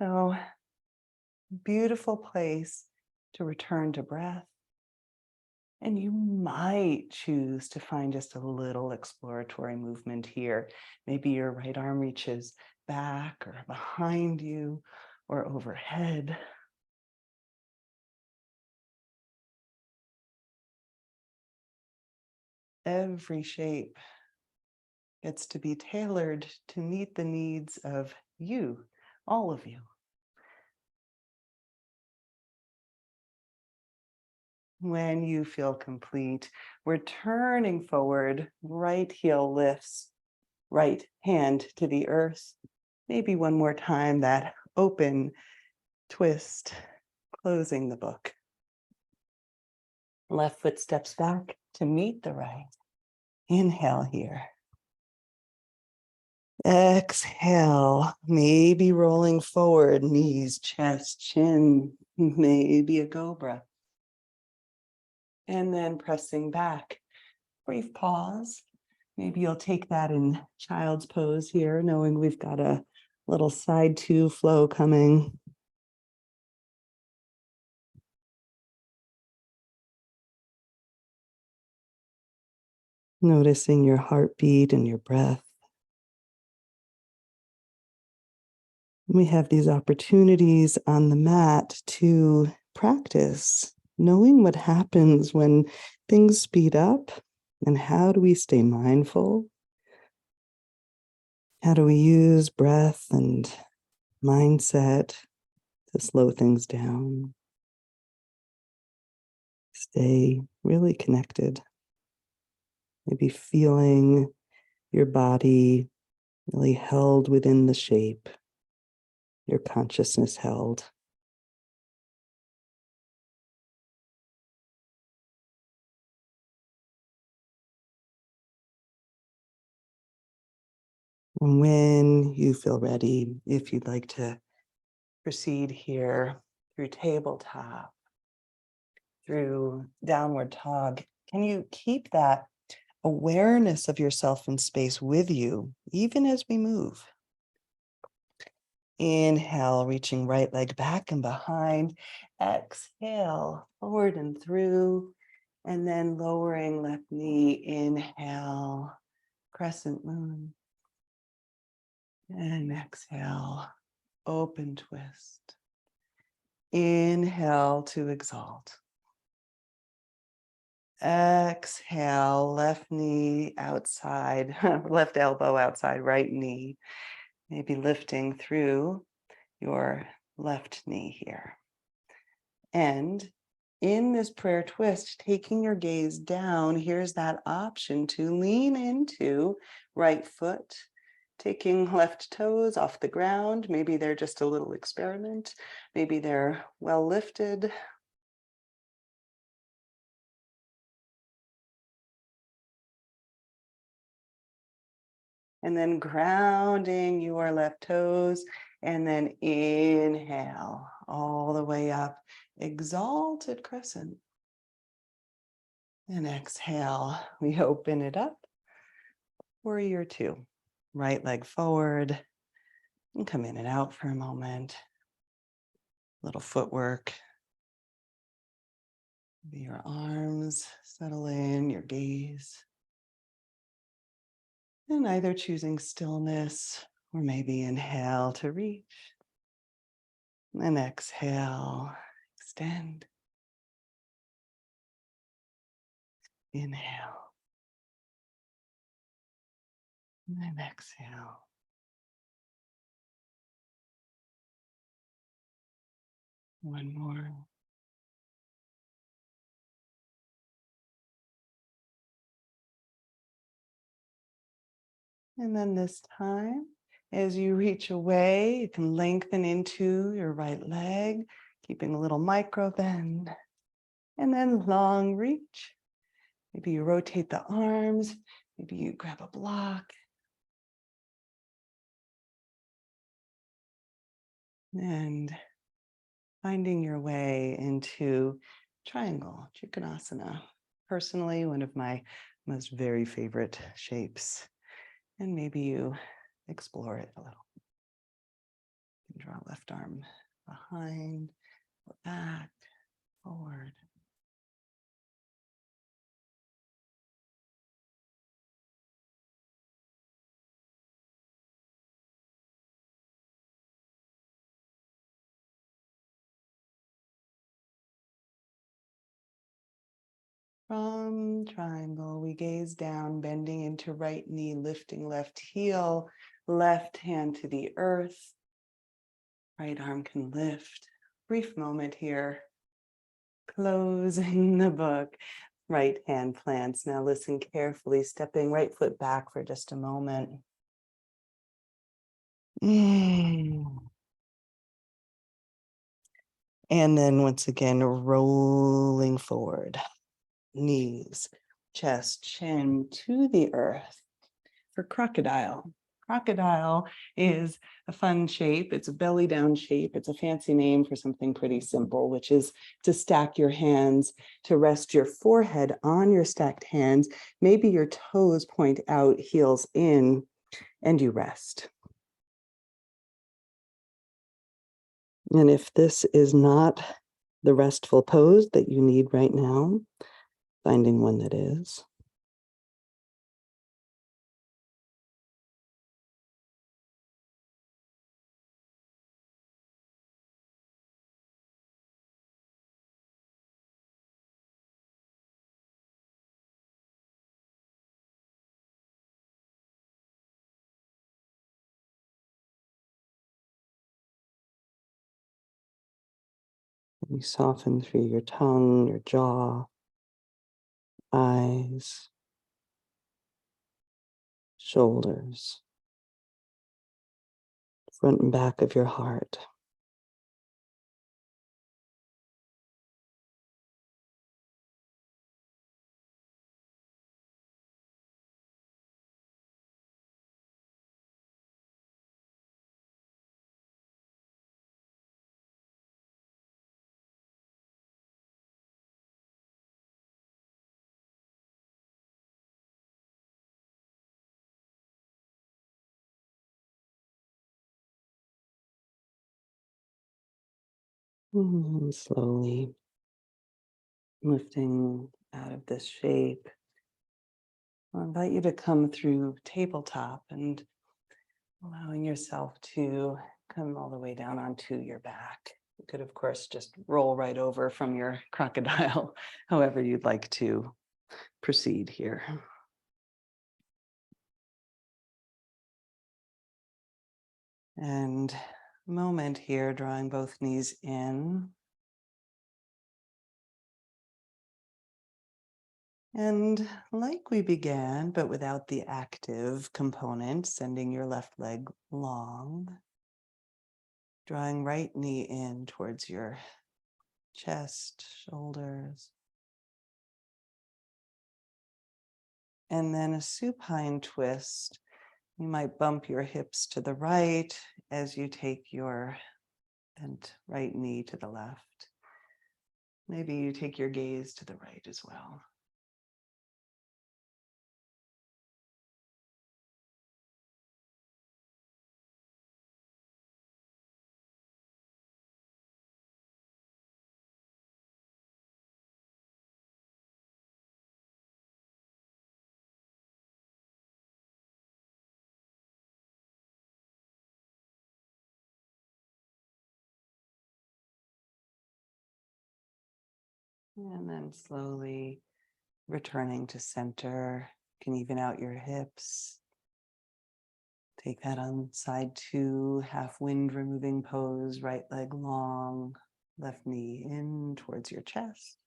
So, beautiful place to return to breath. And you might choose to find just a little exploratory movement here. Maybe your right arm reaches back or behind you or overhead. Every shape gets to be tailored to meet the needs of you, all of you. When you feel complete, we're turning forward, right heel lifts, right hand to the earth. Maybe one more time, that open twist, closing the book. Left foot steps back to meet the right. Inhale here. Exhale, maybe rolling forward, knees, chest, chin, maybe a cobra. And then pressing back. Brief pause. Maybe you'll take that in child's pose here, knowing we've got a little side two flow coming. Noticing your heartbeat and your breath. We have these opportunities on the mat to practice knowing what happens when things speed up, and how do we stay mindful? How do we use breath and mindset to slow things down? Stay really connected. Maybe feeling your body really held within the shape, your consciousness held. And when you feel ready, if you'd like to proceed here through tabletop, through downward dog, can you keep that awareness of yourself in space with you, even as we move? Inhale, reaching right leg back and behind. Exhale, forward and through. And then lowering left knee. Inhale, crescent moon. And exhale, open twist. Inhale to exalt. Exhale, left knee outside, left elbow outside, right knee. Maybe lifting through your left knee here. And in this prayer twist, taking your gaze down, here's that option to lean into right foot, taking left toes off the ground. Maybe they're just a little experiment. Maybe they're well lifted. And then grounding your left toes, and then inhale all the way up, exalted crescent. And exhale, we open it up. Warrior two, right leg forward, and come in and out for a moment. Little footwork. Maybe your arms settle in, your gaze. And either choosing stillness or maybe inhale to reach. And exhale, extend. Inhale. And then exhale. One more. And then this time, as you reach away, you can lengthen into your right leg, keeping a little micro bend. And then long reach. Maybe you rotate the arms. Maybe you grab a block. And finding your way into triangle, Trikonasana. Personally, one of my most very favorite shapes. And maybe you explore it a little. You can draw left arm behind, or back, forward. From triangle, we gaze down, bending into right knee, lifting left heel, left hand to the earth. Right arm can lift. Brief moment here. Closing the book. Right hand plants. Now listen carefully, stepping right foot back for just a moment. And then once again, rolling forward, knees, chest, chin to the earth for crocodile. Crocodile is a fun shape. It's a belly down shape. It's a fancy name for something pretty simple, which is to stack your hands, to rest your forehead on your stacked hands. Maybe your toes point out, heels in, and you rest. And if this is not the restful pose that you need right now, finding one that is. You soften through your tongue, your jaw, eyes, shoulders, front and back of your heart. And slowly lifting out of this shape. I'll invite you to come through tabletop and allowing yourself to come all the way down onto your back. You could, of course, just roll right over from your crocodile, however you'd like to proceed here. And moment here, drawing both knees in. And like we began, but without the active component, sending your left leg long, drawing right knee in towards your chest, shoulders. And then a supine twist. You might bump your hips to the right as you take your bent right knee to the left. Maybe you take your gaze to the right as well. And then slowly returning to center. You can even out your hips. Take that on side two, half wind removing pose, right leg long, left knee in towards your chest.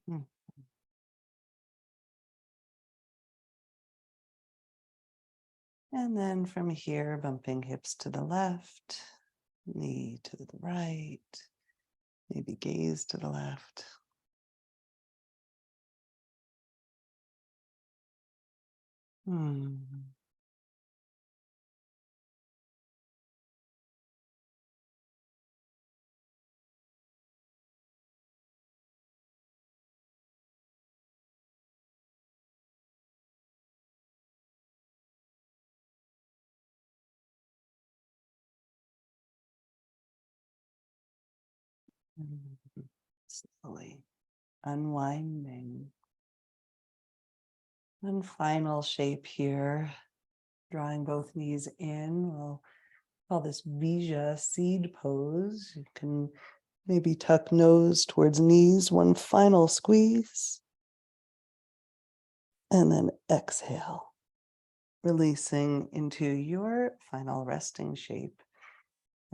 Mm. And then from here, bumping hips to the left, knee to the right, maybe gaze to the left. Hmm. Slowly unwinding. And final shape here, drawing both knees in. We'll call this Bija seed pose. You can maybe tuck nose towards knees, one final squeeze. And then exhale, releasing into your final resting shape.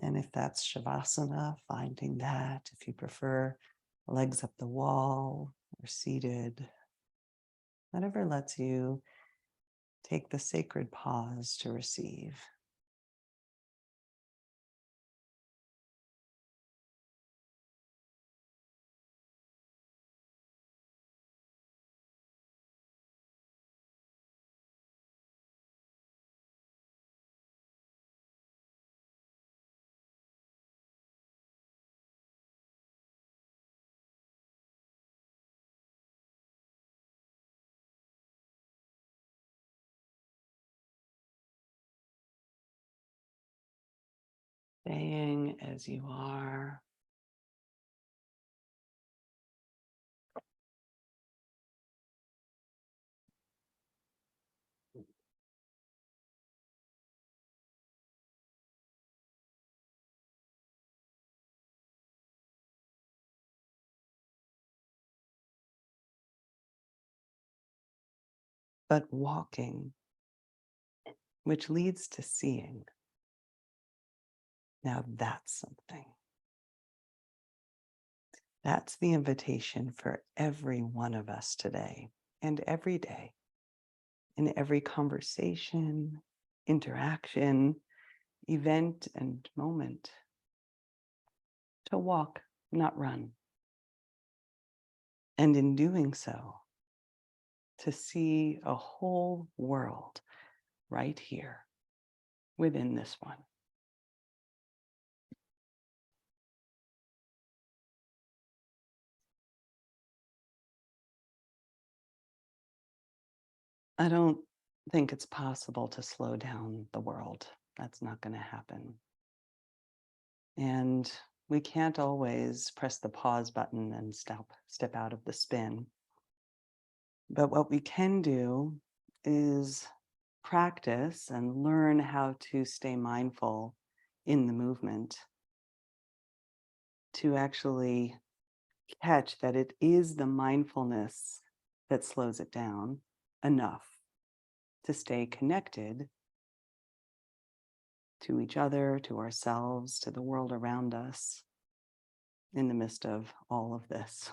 And if that's Shavasana, finding that. If you prefer legs up the wall or seated. whatever lets you take the sacred pause to receive. Staying as you are. But walking, which leads to seeing. Now that's something. That's the invitation for every one of us today and every day, in every conversation, interaction, event, and moment. To walk, not run. And in doing so, to see a whole world right here within this one. I don't think it's possible to slow down the world. That's not going to happen. And we can't always press the pause button and step out of the spin. But what we can do is practice and learn how to stay mindful in the movement, to actually catch that it is the mindfulness that slows it down enough to stay connected to each other, to ourselves, to the world around us in the midst of all of this.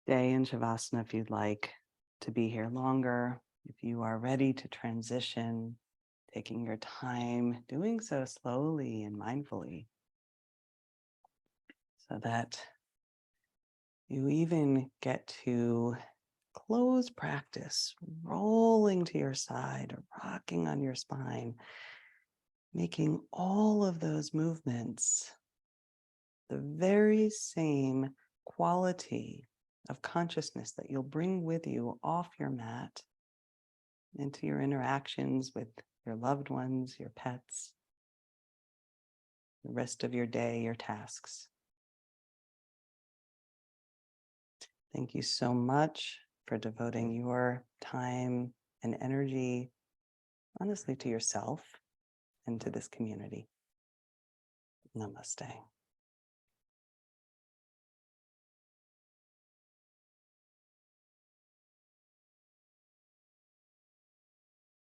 Stay in Shavasana if you'd like to be here longer. If you are ready to transition, taking your time, doing so slowly and mindfully, so that you even get to close practice, rolling to your side or rocking on your spine, making all of those movements the very same quality of consciousness that you'll bring with you off your mat into your interactions with your loved ones, your pets, the rest of your day, your tasks. Thank you so much for devoting your time and energy, honestly, to yourself and to this community. Namaste.